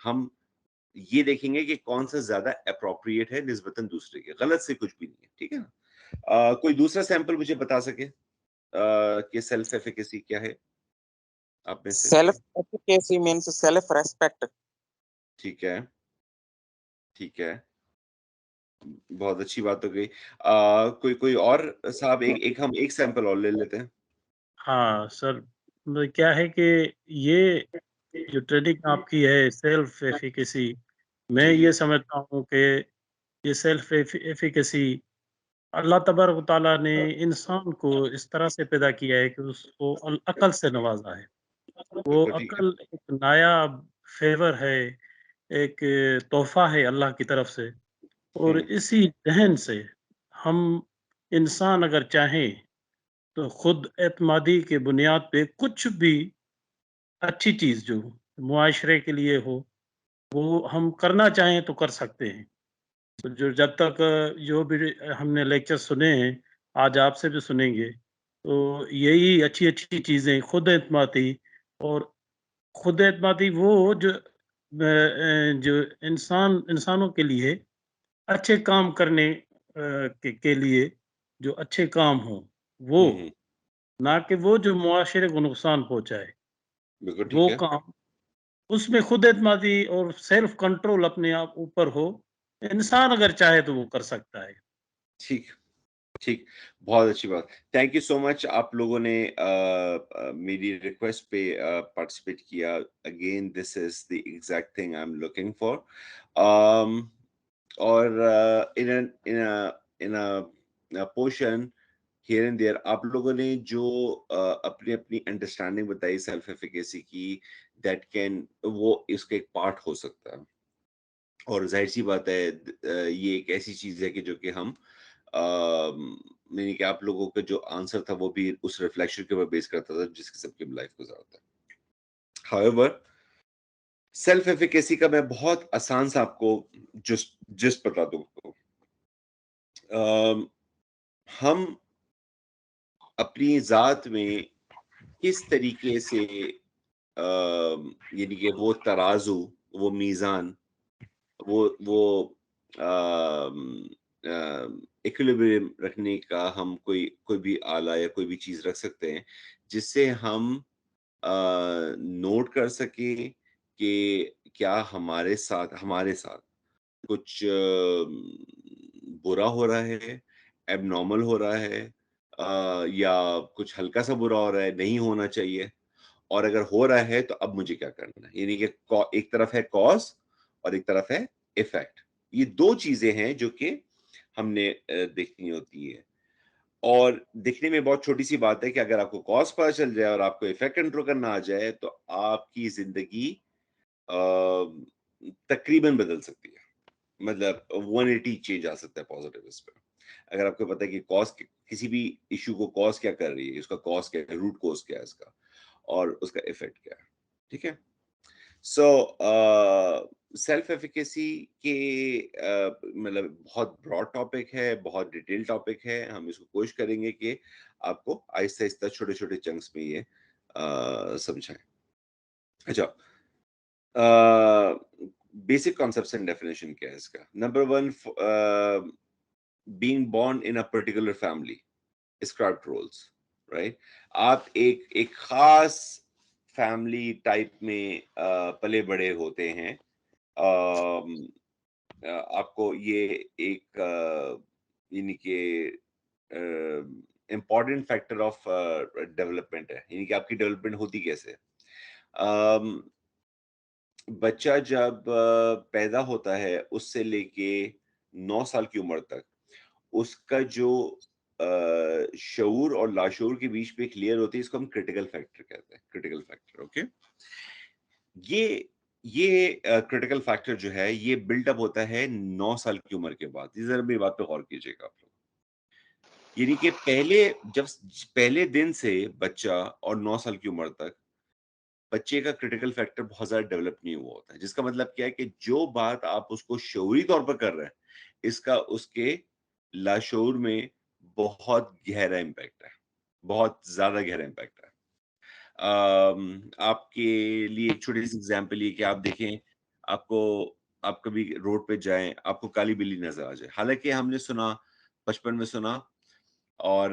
हम ये देखेंगे कि कौन सा ज्यादा अप्रोप्रिएट है निस्बतन दूसरे के, गलत से कुछ भी नहीं है, ठीक है ना। कोई दूसरा सैंपल मुझे बता सके कि सेल्फ एफिकेसी क्या है आप में से? Self efficacy means self respect. ठीक है, ठीक है, बहुत अच्छी बात हो गई। कोई कोई और साहब, एक एक हम एक सैंपल और ले लेते हैं। हाँ सर, मतलब क्या है कि ये जो ट्रेनिंग आपकी है सेल्फ एफिकेसी, मैं जी। ये समझता हूँ कि ये सेल्फ एफिकेसी अल्लाह तबारक व तआला ने इंसान को इस तरह से पैदा किया है कि उसको अकल से नवाजा है। वो बिल्कुल ठीक है। अकल एक नायाब फेवर है, एक तोहफा है अल्लाह की तरफ से। और इसी जहन से हम इंसान अगर चाहें तो खुद एतमादी के बुनियाद पे कुछ भी अच्छी चीज़ जो मुआशरे के लिए हो, वो हम करना चाहें तो कर सकते हैं। तो जो जब तक जो भी हमने लेक्चर सुने हैं, आज आपसे भी सुनेंगे, तो यही अच्छी-अच्छी चीज़ें खुद एतमादी, और खुद एतमादी वो जो इंसानों के लिए अच्छे काम करने के लिए जो अच्छे काम हों, वो, ना कि वो जो मुआशरे को नुकसान पहुँचाए, बिल्कुल वो ठीक है। काम। उसमें खुद एतमादी और सेल्फ कंट्रोल अपने आप ऊपर हो, इंसान अगर चाहे तो वो कर सकता है। ठीक, ठीक, बहुत अच्छी बात। थैंक यू सो मच, आप लोगों ने मेरी रिक्वेस्ट पे पार्टिसिपेट किया। Again this is the exact thing I am looking for. और in a portion here and there आप लोगों ने जो अपनी अंडरस्टैंडिंग बताई सेल्फ एफिकेसी की, दैट कैन वो इसका एक पार्ट हो सकता है। और ज़ाहिर-सी बात है ये एक ऐसी चीज़ है कि जो कि हम यानी कि आप लोगों का जो आंसर था वो भी उस रिफ्लेक्शन के ऊपर बेस करता था जिस किस्म की लाइफ गुजारता है। हाउएवर सेल्फ एफिकेसी का मैं बहुत आसान सा आपको जस्ट जस्ट बता दूं आपको। अम, हम अपनी जात में किस तरीके से यानी कि वो तराजू, वो मीज़ान, वो इक्विलिब्रियम रखने का हम कोई कोई भी आला या कोई भी चीज़ रख सकते हैं, जिससे हम नोट कर सकें कि क्या हमारे साथ कुछ बुरा हो रहा है, एब्नॉर्मल हो रहा है, या कुछ हल्का-सा बुरा हो रहा है, नहीं होना चाहिए, और अगर हो रहा है तो अब मुझे क्या करना है? यानी कि एक तरफ है कॉज़ और एक तरफ है इफ़ेक्ट। ये 2 चीज़ें हैं जो कि हमने देखनी होती है। और दिखने में बहुत छोटी-सी बात है कि अगर आपको कॉज़ पता चल जाए और आपको इफ़ेक्ट कंट्रोल करना आ जाए, तो आपकी ज़िंदगी अ, तकरीबन बदल सकती है। मतलब 180 चेंज आ सकता है पॉज़िटिव इस पे। अगर आपको पता है कि किसी भी इश्यू को कॉज़ क्या कर रही है, इसका कॉज़ क्या है, रूट कॉज़ क्या है इसका, और उसका इफ़ेक्ट क्या है। ठीक है? सो सेल्फ एफिकेसी के मतलब बहुत ब्रॉड टॉपिक है, बहुत डिटेल टॉपिक है। हम इसको कोशिश करेंगे कि आपको आहिस्ता-आहिस्ता छोटे-छोटे चंक्स में ये समझाएँ। अच्छा, बेसिक कॉन्सेप्ट्स एंड डेफिनिशन क्या है इसका? Number 1 being born in a particular family, script roles, right? आप एक एक खास फैमिली टाइप में पले बड़े होते हैं। आपको ये एक यानी कि इम्पॉर्टेंट फैक्टर ऑफ डेवलपमेंट है, यानी कि आपकी डेवलपमेंट होती कैसे है। अम, बच्चा जब पैदा होता है उससे लेके 9 साल की उम्र तक उसका जो शऊर और लाशऊर के बीच में एक लेयर होती है, इसको हम क्रिटिकल फैक्टर कहते हैं, क्रिटिकल फैक्टर। ओके, ये ये क्रिटिकल फैक्टर जो है ये बिल्डअप होता है 9 साल की उम्र के बाद। ये ज़रा मेरी बात पे गौर कीजिएगा आप लोग। यानी कि पहले दिन से बच्चा और 9 साल की उम्र तक बच्चे का क्रिटिकल फैक्टर बहुत ज़्यादा डेवलप नहीं हुआ होता है। जिसका मतलब क्या है कि जो बात आप उसको शऊरी तौर पर कर रहे हैं, इसका उसके लाशऊर में बहुत गहरा इम्पैक्ट है, बहुत ज़्यादा गहरा इम्पैक्ट है। आपके लिए एक छोटी-सी एग्ज़ाम्पल ये कि आप देखें, आपको आप कभी रोड पे जाएँ, आपको काली बिल्ली नज़र आ जाए। हालाँकि हमने सुना, बचपन में सुना और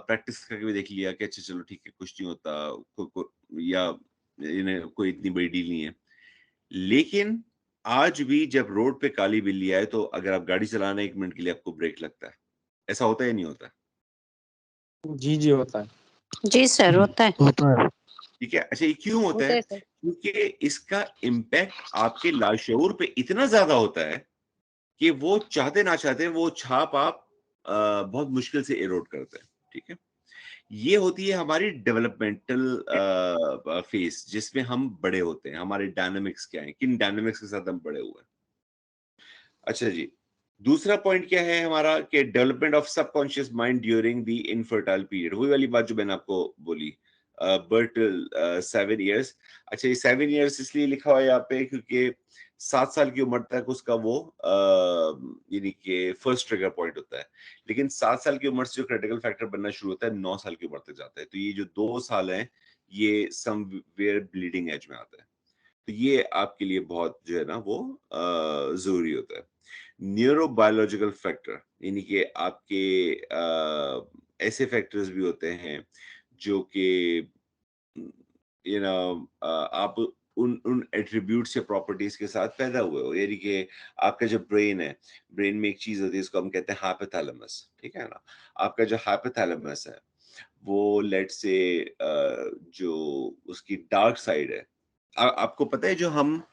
प्रैक्टिस करके भी देख लिया कि अच्छा चलो ठीक है, कुछ नहीं होता, को या इन्हें कोई इतनी बड़ी डील नहीं है। लेकिन आज भी जब रोड पे काली बिल्ली आए, तो अगर आप गाड़ी चला रहे हैं 1 मिनट के लिए आपको ब्रेक लगता है। ऐसा होता है या नहीं होता? जी, जी होता है। जी सर, होता है। होता है। ठीक है? अच्छा ये क्यों होता होता है? है सर। क्योंकि इसका इम्पैक्ट आपके लाशऊर पे इतना ज़्यादा होता है कि वो चाहते ना चाहते वो छाप आप बहुत मुश्किल से इरोड करते हैं, ठीक है? ये होती है हमारी डेवलपमेंटल फेज़ जिसमें हम बड़े होते हैं, हमारे डायनामिक्स क्या हैं, किन डायनामिक्स के साथ हम बड़े हुए हैं। अच्छा जी, दूसरा पॉइंट क्या है हमारा कि development of subconscious mind during the infertile period, वही वाली बात जो मैंने आपको बोली, बट 7 इयर्स। अच्छा ये 7 इयर्स इसलिए लिखा हुआ है यहाँ पे क्योंकि 7 साल की उम्र तक उसका वो यानी कि फर्स्ट ट्रिगर पॉइंट होता है, लेकिन 7 साल की उम्र से जो क्रिटिकल फैक्टर बनना शुरू होता है 9 साल की उम्र तक जाता है। तो ये जो 2 साल हैं, ये समवेयर ब्लीडिंग एज में आता है। तो ये आपके लिए बहुत जो है ना वो ज़रूरी होता है। न्यूरोबायोलॉजिकल फैक्टर यानी कि आपके ऐसे फैक्टर्स भी होते हैं जो कि आप उन उन एट्रीब्यूट्स या प्रॉपर्टीज के साथ पैदा हुए हो, यानी कि आपका जो ब्रेन है, ब्रेन में एक चीज होती है इसको हम कहते हैं हाइपोथैलेमस, ठीक है ना? आपका जो हाइपोथैलेमस है वो लेट्स से जो उसकी डार्क साइड है, आपको पता है जो हम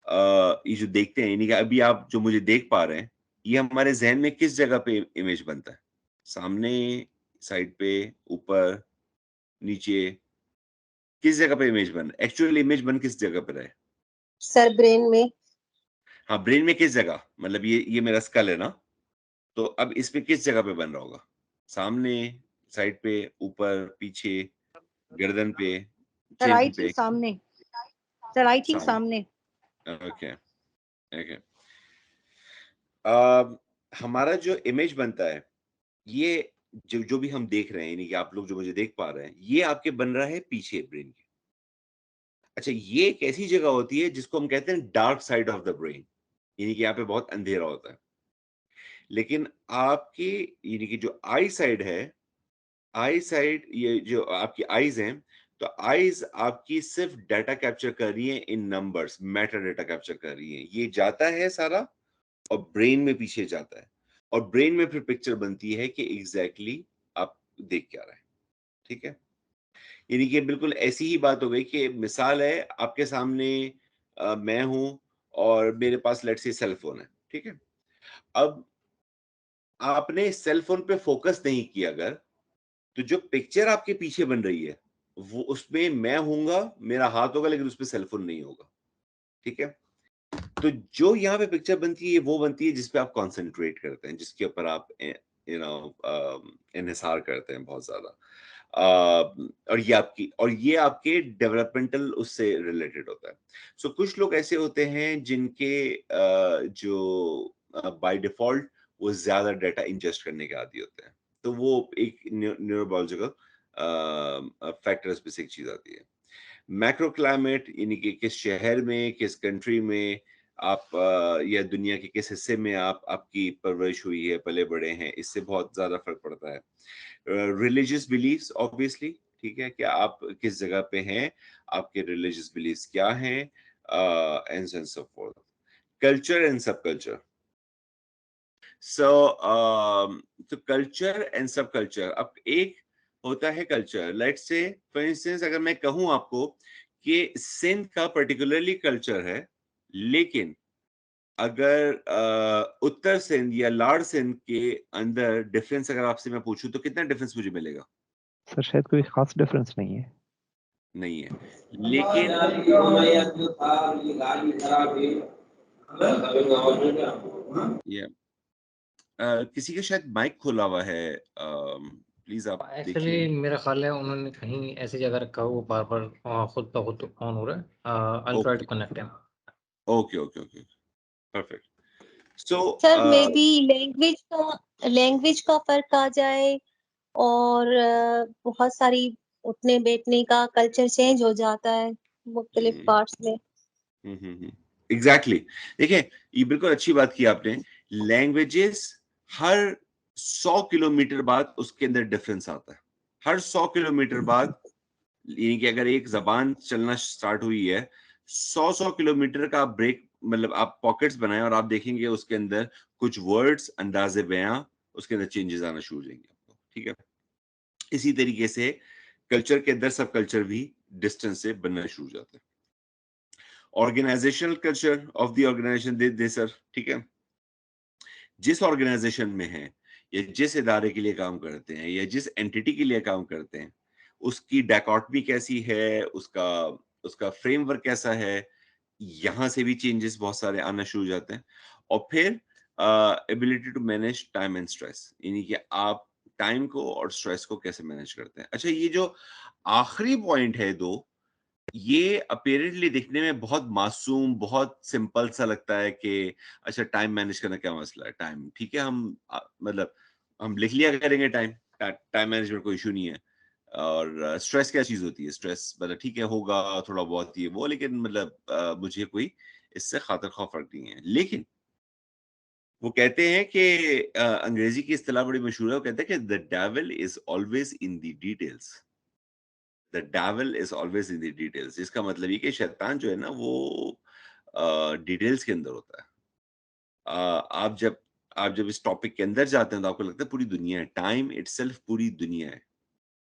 ये जो देखते हैं यानी कि अभी आप जो मुझे देख पा रहे हैं, ये हमारे ज़हन में किस जगह पे इमेज बनता है? सामने, साइड पे, ऊपर, नीचे, किस जगह पे इमेज बन एक्चुअल इमेज बन किस जगह पे रहा है? सर ब्रेन में। हाँ, ब्रेन में किस जगह? मतलब ये मेरा स्कल है ना, तो अब इसमें किस जगह पे बन रहा होगा? सामने, साइड पे, ऊपर, पीछे, गर्दन पे, सर आई चिन पे? थिंक सामने। सर आई थिंक सामने। सामने। Okay, okay. हमारा जो इमेज बनता है, ये जो जो भी हम देख रहे हैं, यानी कि आप लोग जो मुझे देख पा रहे हैं, ये आपके बन रहा है पीछे ब्रेन के। अच्छा, ये एक ऐसी जगह होती है जिसको हम कहते हैं dark side of the brain, यानी कि यहाँ पे बहुत अंधेरा होता है। लेकिन आपकी यानी कि जो आई साइड है, आई साइड ये जो आपकी आईज़ हैं, तो आईज़ आपकी सिर्फ़ डाटा कैप्चर कर रही हैं इन नंबर्स, मेटा डाटा कैप्चर कर रही हैं। ये जाता है सारा और ब्रेन में पीछे जाता है और ब्रेन में फिर पिक्चर बनती है कि एग्ज़ैक्टली आप देख क्या रहे हैं, ठीक है? यानी कि बिल्कुल ऐसी ही बात हो गई कि मिसाल है आपके सामने मैं हूँ और मेरे पास लेट्स से सेल फ़ोन है, ठीक है? अब आपने सेल फ़ोन पे फ़ोकस नहीं किया अगर, तो जो पिक्चर आपके पीछे बन रही है, वो उसमें मैं होऊँगा, मेरा हाथ होगा लेकिन उसपे सेल फ़ोन नहीं होगा, ठीक है? तो जो यहाँ पे पिक्चर बनती है, वो बनती है जिस पे आप कॉन्सन्ट्रेट करते हैं, जिसके ऊपर आप इन्हिसार करते हैं बहुत ज़्यादा। और ये आपके डेवलपमेंटल उससे रिलेटेड होता है। सो कुछ लोग ऐसे होते हैं जिनके जो बाय डिफ़ॉल्ट वो ज़्यादा डाटा इंजेस्ट करने के आदी होते हैं। तो वो एक न्यूरोबायोलॉजिकल फैक्टर्स में से एक चीज़ आती है। मैक्रो क्लाइमेट यानी कि किस शहर में, किस कंट्री में आप या दुनिया के किस हिस्से में आपकी परवरिश हुई है, पले-बड़े हैं, इससे बहुत ज़्यादा फ़र्क पड़ता है। रिलिजियस बिलीफ्स ऑब्वियसली, ठीक है? कि आप किस जगह पे हैं, आपके रिलिजियस बिलीफ्स क्या हैं and so and so fourth. Culture and सब कल्चर। सो तो कल्चर एंड सब कल्चर, अब एक होता है culture, let's say for instance अगर मैं कहूं आपको कि सिंध का पर्टिकुलरली कल्चर है, लेकिन अगर उत्तर सिंध या लाड़ सिंध के अंदर डिफरेंस अगर आपसे मैं पूछूं तो कितना डिफरेंस मुझे मिलेगा? सर शायद कोई खास डिफरेंस नहीं है। नहीं है, लेकिन ये किसी का शायद माइक खोला हुआ है, प्लीज आप एक्चुअली देखिए। मेरा ख्याल है उन्होंने कहीं ऐसी जगह रखा हो, वो बार-बार खुद ब खुद ऑन हो रहा है। I will try to okay connect him. Okay okay okay, perfect. So sir maybe language का फर्क आ जाए और बहुत सारी उठने बैठने का कल्चर चेंज हो जाता है मुख्तलिफ पार्ट्स में। एग्जैक्टली देखिए, ये बिल्कुल अच्छी बात की आपने। लैंग्वेजेस हर 100 किलोमीटर बाद उसके अंदर डिफरेंस आता है। हर 100 किलोमीटर बाद, यानी कि अगर एक जबान चलना स्टार्ट हुई है, 100 किलोमीटर का ब्रेक, मतलब आप पॉकेट्स बनाएं और आप देखेंगे उसके अंदर कुछ वर्ड्स, अंदाजे बयां, उसके अंदर चेंजेस आना शुरू हो जाएंगे आपको, ठीक है। इसी तरीके से कल्चर के अंदर सब कल्चर भी डिस्टेंस से बनना शुरू हो जाते हैं। Organizational culture of the organization दे सर, ठीक है। जिस ऑर्गेनाइजेशन में है या जिस इदारे के लिए काम करते हैं या जिस एंटिटी के लिए काम करते हैं, उसकी डायकॉटमी कैसी है, उसका उसका फ्रेमवर्क कैसा है, यहाँ से भी चेंजेस बहुत सारे आना शुरू हो जाते हैं। और फिर ability to manage time and stress, यानी कि आप टाइम को और स्ट्रेस को कैसे मैनेज करते हैं। अच्छा, ये जो आखिरी पॉइंट है दो, ये अपेरेंटली दिखने में बहुत मासूम, बहुत सिंपल सा लगता है कि अच्छा टाइम मैनेज करना क्या मसला है, टाइम ठीक है, हम मतलब हम लिख लिया करेंगे, टाइम मैनेजमेंट कोई इशू नहीं है। और स्ट्रेस क्या चीज होती है, स्ट्रेस मतलब ठीक है होगा थोड़ा बहुत ये वो, लेकिन मतलब मुझे कोई इससे खातिर खौफ फर्क नहीं है। लेकिन वो कहते हैं कि अंग्रेजी की इस्तिलाह बड़ी मशहूर है, वो कहते हैं कि the devil is always in the details. The devil is always in the details, जिसका मतलब ये कि शैतान जो है ना वो डिटेल्स के अंदर होता है। आप जब इस टॉपिक के अंदर जाते हैं तो आपको लगता है पूरी दुनिया है, टाइम इटसेल्फ पूरी दुनिया है।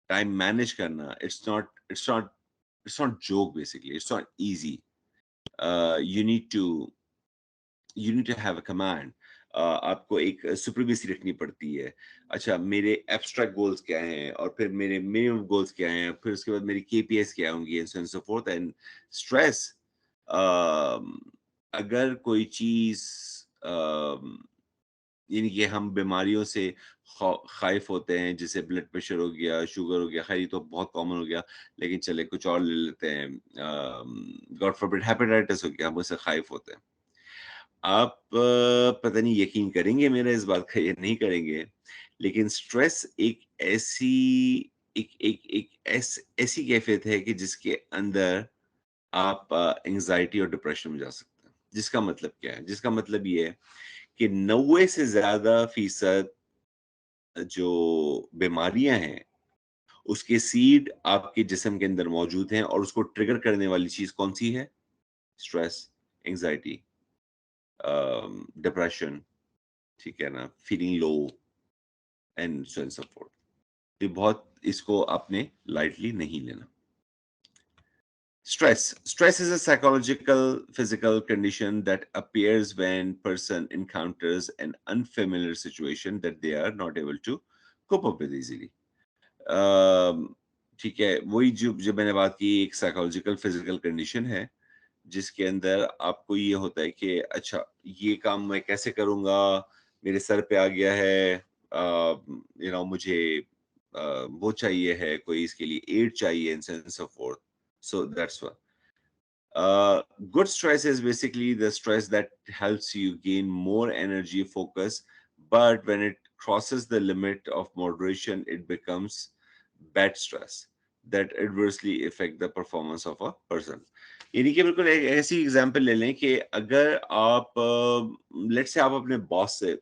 टाइम मैनेज करना, it's not joke, basically it's not easy. You need to have a command. आपको एक सुप्रीमेसी रखनी पड़ती है। अच्छा, मेरे एब्स्ट्रैक्ट गोल्स क्या हैं और फिर मेरे मिनिमम गोल्स क्या हैं, फिर उसके बाद मेरी केपीएस क्या होंगी, and so fourth. And stress, अगर कोई चीज, यानी कि हम बीमारियों से खाइफ होते हैं, जैसे ब्लड प्रेशर हो गया, शुगर हो गया, खैर ये तो बहुत कॉमन हो गया, लेकिन चले कुछ और ले लेते हैं, गॉड फॉरबिड हेपेटाइटिस हो गया, हम उससे खाइफ होते हैं। आप पता नहीं यकीन करेंगे मेरा इस बात का या नहीं करेंगे, लेकिन स्ट्रेस एक ऐसी कैफियत है कि जिसके अंदर आप एंजाइटी और डिप्रेशन में जा सकते हैं। जिसका मतलब क्या है, जिसका मतलब ये है कि 90 से ज्यादा फीसद जो बीमारियां हैं उसके सीड आपके जिस्म के अंदर मौजूद हैं, और उसको ट्रिगर करने वाली चीज कौन सी है? स्ट्रेस, एंजाइटी, डिप्रेशन, ठीक है ना, feeling low, and so and so fourth. ये बहुत, इसको आपने लाइटली नहीं लेना। Stress is a psychological physical condition that appears when person encounters an unfamiliar situation that they are not able to cope up with easily. ठीक है, वही जो मैंने बात की, एक साइकोलॉजिकल फिजिकल कंडीशन है जिसके अंदर आपको ये होता है कि अच्छा ये काम मैं कैसे करूंगा, मेरे सर पे आ गया है, मुझे वो चाहिए है, कोई इसके लिए एड चाहिए, and so fourth. So that's what. Good stress is basically the stress that helps you gain more energy, focus, but when it crosses the limit of moderation, it becomes bad stress that adversely affect the performance of a person. यानी कि बिल्कुल एक ऐसी example ले लें कि अगर आप लेट्स से आप अपने बॉस से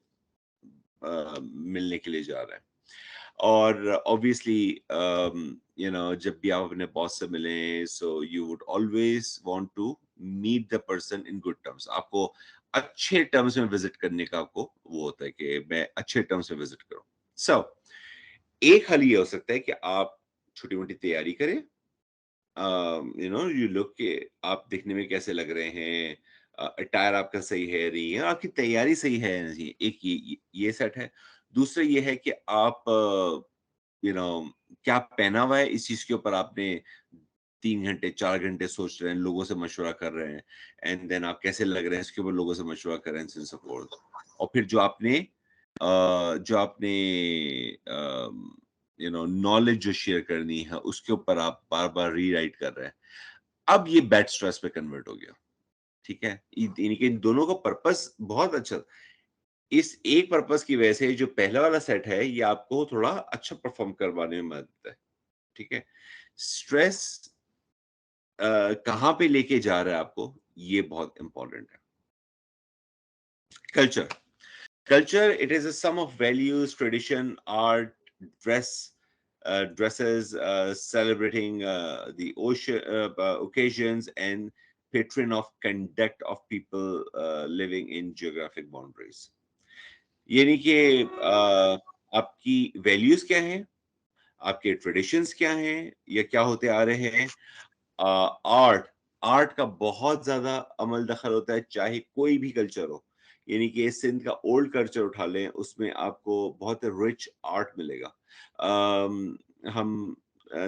मिलने के लिए जा रहे हैं, और ऑब्वियसली जब भी आप अपने बॉस से मिलें, so you would always want to meet the person in good terms. आपको अच्छे टर्म्स में विजिट करने का आपको वो होता है कि मैं अच्छे टर्म्स में विजिट करूं। सो एक हल ये हो सकता है कि आप छोटी मोटी तैयारी करें, यू लुक के आप दिखने में कैसे लग रहे हैं, अटायर आपका सही है नहीं है, आपकी तैयारी सही है नहीं, एक ये सेट है। दूसरा ये है कि आप क्या पहना हुआ है, इस चीज के ऊपर आपने 3 घंटे 4 घंटे सोच रहे हैं, लोगों से मशवरा कर रहे हैं, एंड देन आप कैसे लग रहे हैं इसके ऊपर लोगों से मशवरा कर रहे हैं, सपोर्ट। और फिर जो आपने नॉलेज जो शेयर करनी है उसके ऊपर आप बार बार रीराइट कर रहे हैं। अब ये बैड स्ट्रेस पे कन्वर्ट हो गया, ठीक है। इनके दोनों का पर्पस बहुत अच्छा, इस एक पर्पस की वजह से जो पहला वाला सेट है ये आपको थोड़ा अच्छा परफॉर्म करवाने में मदद है, ठीक है। स्ट्रेस कहाँ पे लेके जा रहा है आपको, ये बहुत इंपॉर्टेंट है। Culture, it is a sum of values, tradition, art, dresses, celebrating the occasions, and pattern of conduct of people living in geographic boundaries. यानी कि आपकी वैल्यूज क्या हैं, आपके ट्रेडिशंस क्या हैं, या क्या होते आ रहे हैं। आर्ट का बहुत ज्यादा अमल दखल होता है, चाहे कोई भी कल्चर हो। यानी कि सिंध का ओल्ड कल्चर उठा लें, उसमें आपको बहुत रिच आर्ट मिलेगा। हम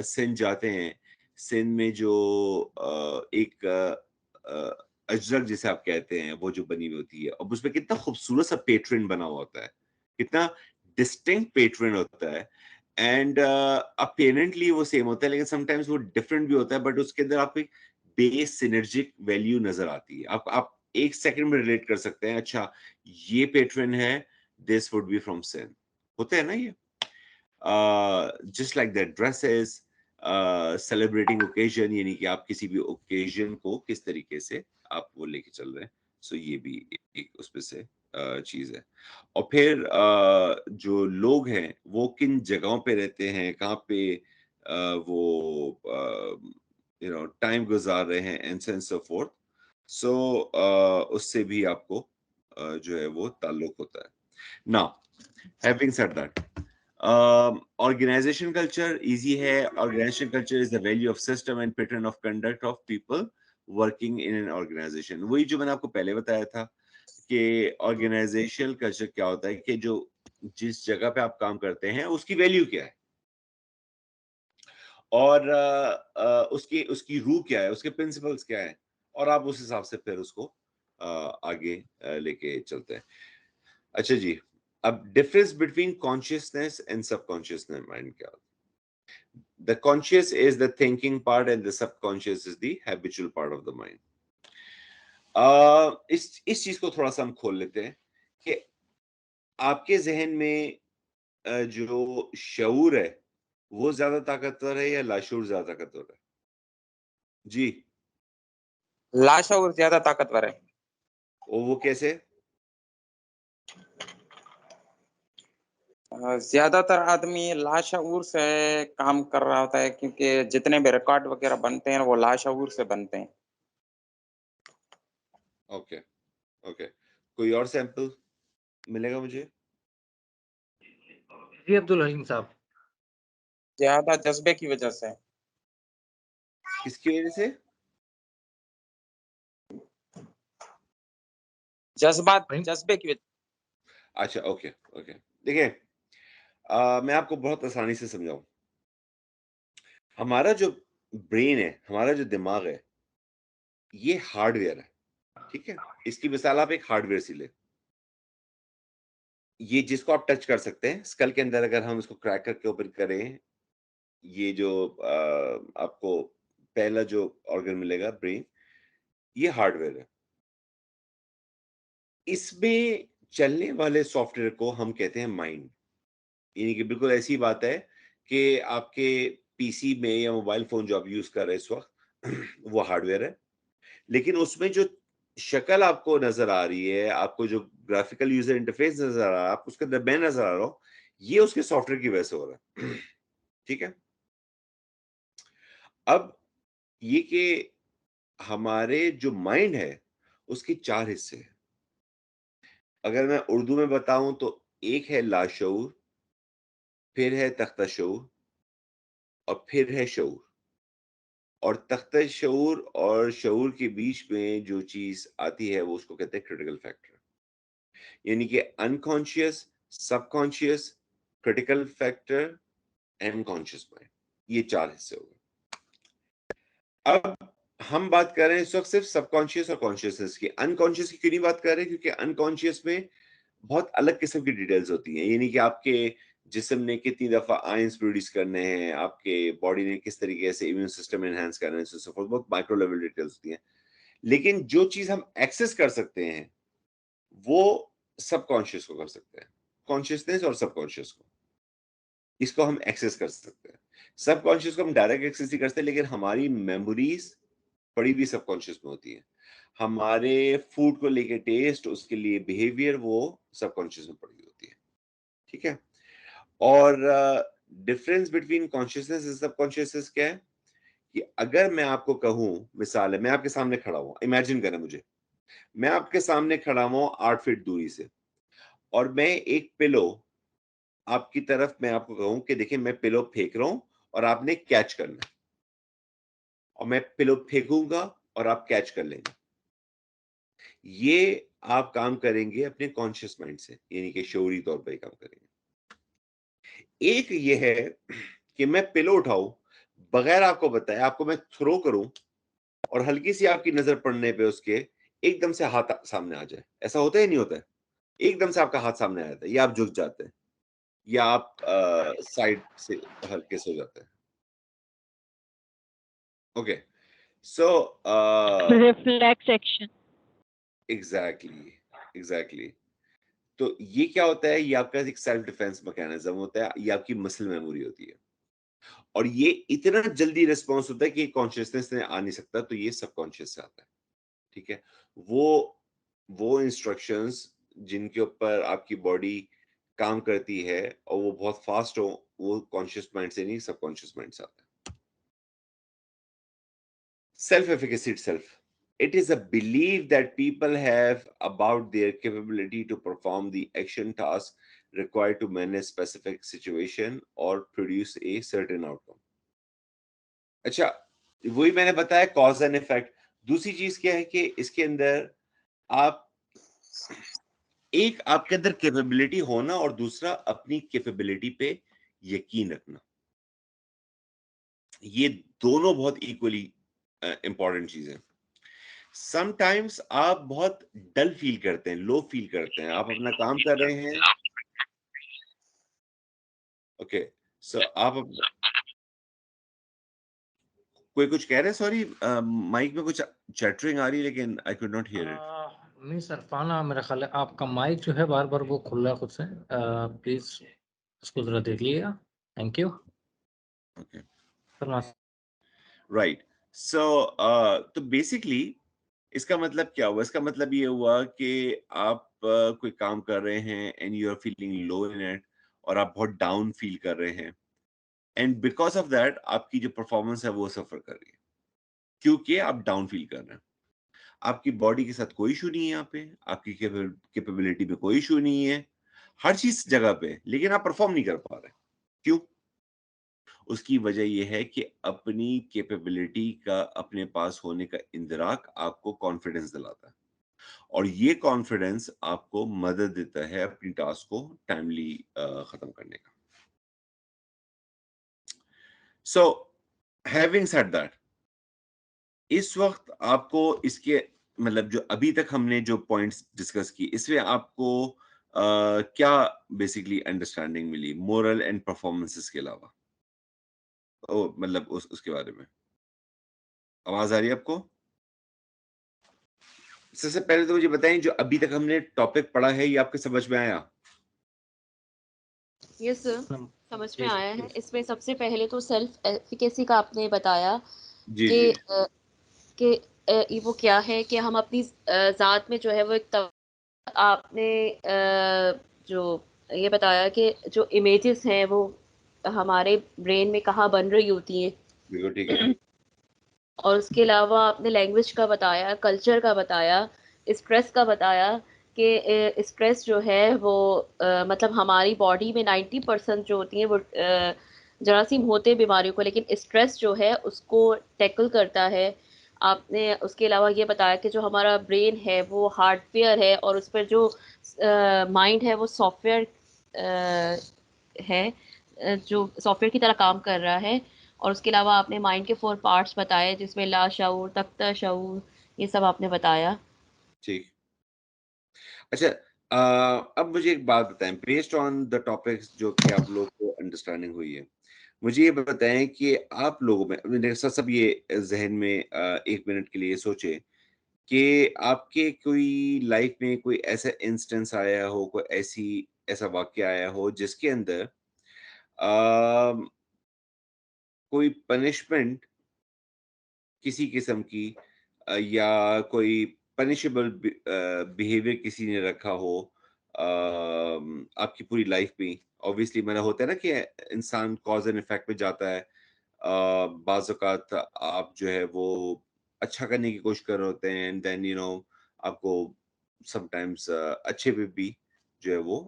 सिंध जाते हैं, सिंध में जो एक अजरक जिसे आप कहते हैं, वो जो बनी हुई होती है, अब उसमें कितना खूबसूरत सा पेट्रन बना हुआ होता है, कितना डिस्टिंक्ट पेट्रन होता है। एंड अपेरेंटली वो सेम होता है, लेकिन समटाइम्स वो डिफरेंट भी होता है, बट उसके अंदर आपको एक बेस सिनर्जिक वैल्यू नजर आती है। आप एक सेकंड में रिलेट कर सकते हैं, अच्छा ये पेट्रन है, this would be from Sindh, होते हैं ना ये। Just like that dresses, celebrating occasion, यानी कि आप किसी भी ओकेजन को किस तरीके से आप वो लेके चल रहे हैं। सो ये भी एक उसमें से चीज है। और फिर जो लोग हैं वो किन जगहों पे रहते हैं, कहाँ पे वो टाइम गुजार रहे हैं, एंड सो फोर्थ। सो उससे भी आपको जो है वो ताल्लुक होता है। Now having said that, organization culture easy है। Organization culture is the value of system and pattern of conduct of people working in an organization। वही जो मैंने आपको पहले बताया था कि ऑर्गेनाइजेशनल कल्चर क्या होता है, कि जो जिस जगह पे आप काम करते हैं उसकी वैल्यू क्या है, और उसकी उसकी रूह क्या है, उसके प्रिंसिपल्स क्या है, और आप उस हिसाब से फिर उसको आगे लेके चलते हैं। अच्छा जी, अब difference between consciousness and subconsciousness mind क्या होता है? The conscious is the thinking part and the subconscious is the habitual part of the mind. इस चीज को थोड़ा सा हम खोल लेते हैं कि आपके जहन में जो शऊर है वो ज्यादा ताकतवर है या लाशूर ज्यादा ताकतवर है? जी, लाशऊर ज्यादा ताकतवर है। और वो कैसे? ज्यादातर आदमी लाशऊर से काम कर रहा होता है, क्योंकि जितने भी रिकॉर्ड वगैरह बनते हैं वो लाशऊर से बनते हैं। ओके ओके, कोई और सैंपल मिलेगा मुझे? जी अब्दुल हलीम साहब। ज्यादा जज्बे की वजह से। किसकी वजह से? जज्बे की वजह। अच्छा, ओके ओके। देखिए, मैं आपको बहुत आसानी से समझाऊं। हमारा जो ब्रेन है, हमारा जो दिमाग है, ये हार्डवेयर है, ठीक है। इसकी मिसाल आप एक हार्डवेयर से ले, ये जिसको आप टच कर सकते हैं, स्कल के अंदर अगर हम इसको क्रैक करके ओपन करें, ये जो आपको पहला जो ऑर्गन मिलेगा, ब्रेन, ये हार्डवेयर है। इसमें चलने वाले सॉफ्टवेयर को हम कहते हैं माइंड। यानी कि बिल्कुल ऐसी बात है कि आपके पीसी में या मोबाइल फोन जो आप यूज कर रहे हैं इस वक्त वो हार्डवेयर है, लेकिन उसमें जो शक्ल आपको नजर आ रही है, आपको जो ग्राफिकल यूजर इंटरफेस नजर आ रहा है, आप उसके अंदर मैं नजर आ रहा हूं, ये उसके सॉफ्टवेयर की वजह से हो रहा है। ठीक है। अब ये कि हमारे जो माइंड है उसके 4 हिस्से हैं। अगर मैं उर्दू में बताऊं तो एक है लाशऊर, फिर है तख्ता शऊर, और फिर है शऊर। और तख्ता शऊर और शऊर के बीच में जो चीज आती है वो उसको कहते हैं क्रिटिकल फैक्टर। यानी कि unconscious, subconscious, critical factor and conscious mind, ये 4 हिस्से हो गए। अब हम बात कर रहे हैं इस वक्त सिर्फ सबकॉन्शियस और कॉन्शियसनेस की। अनकॉन्शियस की क्यों नहीं बात कर रहे हैं? क्योंकि अनकॉन्शियस में बहुत अलग किस्म की डिटेल्स होती हैं। यानी कि आपके जिस्म ने कितनी दफा आयंस प्रोड्यूस करने हैं, आपके बॉडी ने किस तरीके से इम्यून सिस्टम एनहांस करना है, सो फॉर्थ, बहुत माइक्रो लेवल डिटेल्स होती हैं। लेकिन जो चीज हम एक्सेस कर सकते हैं वो सबकॉन्शियस को कर सकते हैं। कॉन्शियसनेस और सबकॉन्शियस को, इसको हम एक्सेस कर सकते हैं। सबकॉन्शियस को हम डायरेक्ट एक्सेस नहीं करते, लेकिन हमारी मेमोरीज पड़ी हुई सबकॉन्शियस में होती है। हमारे फूड को लेके टेस्ट, उसके लिए बिहेवियर, वो सबकॉन्शियस में पड़ी होती है, ठीक है। और difference between consciousness and subconsciousness क्या है कि अगर मैं आपको कहूं, मिसाल है, मैं आपके सामने खड़ा हूं, इमेजिन करें मुझे, मैं आपके सामने खड़ा हूं 8 फीट दूरी से, और मैं एक पिलो आपकी तरफ, मैं आपको कहूं कि देखिए मैं पिलो फेंक रहा हूं और आपने कैच करना है, और मैं पिलो फेंकूंगा और आप कैच कर लेंगे। ये आप काम करेंगे अपने कॉन्शियस माइंड से, यानी कि शऊरी तौर पर काम करेंगे। एक ये है कि मैं पिलो उठाऊं बगैर आपको बताए, आपको मैं थ्रो करूं और हल्की सी आपकी नजर पड़ने पे उसके एकदम से हाथ सामने आ जाए। ऐसा होता है नहीं होता है? एकदम से आपका हाथ सामने आ जाता है, या आप झुक जाते हैं, या आप साइड से हल्के से हो जाते हैं। ओके, सो रिफ्लेक्स एक्शन। Exactly, exactly. तो ये क्या होता है? ये आपका एक सेल्फ डिफेंस मैकेनिज्म होता है, ये आपकी मसल मेमोरी होती है, और ये इतना जल्दी रिस्पॉन्स होता है कि कॉन्शियसनेस में आ नहीं सकता, तो ये सबकॉन्शियस से आता है, ठीक है। वो इंस्ट्रक्शंस जिनके ऊपर आपकी बॉडी काम करती है और वो बहुत फास्ट हो, वो कॉन्शियस माइंड से नहीं, सबकॉन्शियस माइंड से आता है। Self-efficacy itself. It is a belief that people have about their capability to perform the action task required to manage specific situation or produce a certain outcome. अच्छा, वही मैंने बताया cause and effect. दूसरी चीज क्या है कि इसके अंदर आप एक आपके अंदर कैपेबिलिटी होना और दूसरा अपनी कैपेबिलिटी पे यकीन रखना। ये दोनों बहुत इक्वली इंपॉर्टेंट चीजें। समटाइम्स आप बहुत डल फील करते हैं, लो फील करते हैं, आप अपना काम कर रहे हैं, ओके, सो आप कोई कुछ कह रहे हैं? सॉरी, माइक में कुछ चैटरिंग आ रही है, लेकिन I could not here it. नहीं सर, फाना मेरा ख्याल है आपका माइक जो है बार बार वो खुल रहा है खुद से। प्लीज उसको जरा देख लीजिएगा। Thank you. ओके, फरमाइए। राइट। सो तो बेसिकली इसका मतलब क्या हुआ? इसका मतलब ये हुआ कि आप कोई काम कर रहे हैं and you are feeling low in it, और आप बहुत डाउन फील कर रहे हैं, एंड बिकॉज ऑफ दैट आपकी जो परफॉर्मेंस है वो सफर कर रही है, क्योंकि आप डाउन फील कर रहे हैं। आपकी बॉडी के साथ कोई इशू नहीं है, यहाँ पे आपकी कैपेबिलिटी में कोई इशू नहीं है, हर चीज जगह पे, लेकिन आप परफॉर्म नहीं कर पा रहे। क्यों? उसकी वजह यह है कि अपनी कैपेबिलिटी का अपने पास होने का इंदराक आपको कॉन्फिडेंस दिलाता है, और ये कॉन्फिडेंस आपको मदद देता है अपनी टास्क को टाइमली खत्म करने का। सो हैविंग सेड दैट, इस वक्त आपको इसके मतलब जो अभी तक हमने जो पॉइंट्स डिस्कस की, इसमें आपको क्या बेसिकली अंडरस्टैंडिंग मिली मोरल एंड परफॉर्मेंसेस के अलावा? मतलब उसके बारे में आवाज आ रही है आपको? सबसे पहले तो मुझे बताएं, जो अभी तक हमने टॉपिक पढ़ा है, ये आपके समझ में आया? यस सर, समझ में आया है। इसमें सबसे पहले तो सेल्फ एफिकेसी का आपने बताया जी कि जी ये वो क्या है कि हम अपनी जात में जो है वो एक आपने जो ये बताया कि जो इमेजेस हैं वो हमारे ब्रेन में कहाँ बन रही होती हैं, बिल्कुल ठीक है। और उसके अलावा आपने लैंग्वेज का बताया, कल्चर का बताया, स्ट्रेस का बताया कि स्ट्रेस जो है वो मतलब हमारी बॉडी में 90% जो होती हैं वो जरासीम होते हैं बीमारियों को, लेकिन स्ट्रेस जो है उसको टैकल करता है। आपने उसके अलावा ये बताया कि जो हमारा ब्रेन है वो हार्डवेयर है और उस पर जो माइंड है वो सॉफ्टवेयर है, जो सॉफ्टवेयर की तरह काम कर रहा है। और उसके अलावा आपने माइंड के 4 पार्ट्स बताए जिसमें लाशऊर, तख्ता शऊर, ये सब आपने बताया। ठीक। अच्छा, अब मुझे एक बात बताएं, बेस्ड ऑन द टॉपिक्स जो कि आप लोग को अंडरस्टैंडिंग हुई है, मुझे ये बताएं कि आप लोगों में, मेरे साथ सब ये जहन में 1 मिनट के लिए सोचें कि आपके कोई लाइफ में कोई ऐसा इंस्टेंस आया हो, कोई ऐसा वाक्य आया हो जिसके अंदर कोई पनिशमेंट किसी किस्म की या कोई पनिशेबल बिहेवियर किसी ने रखा हो आपकी पूरी लाइफ में। ऑब्वियसली मैंने होता है ना कि इंसान कॉज एंड इफेक्ट पे जाता है। बाज़ औक़ात आप जो है वो अच्छा करने की कोशिश कर रहे होते हैं एंड देन आपको समटाइम्स अच्छे पे भी जो है वो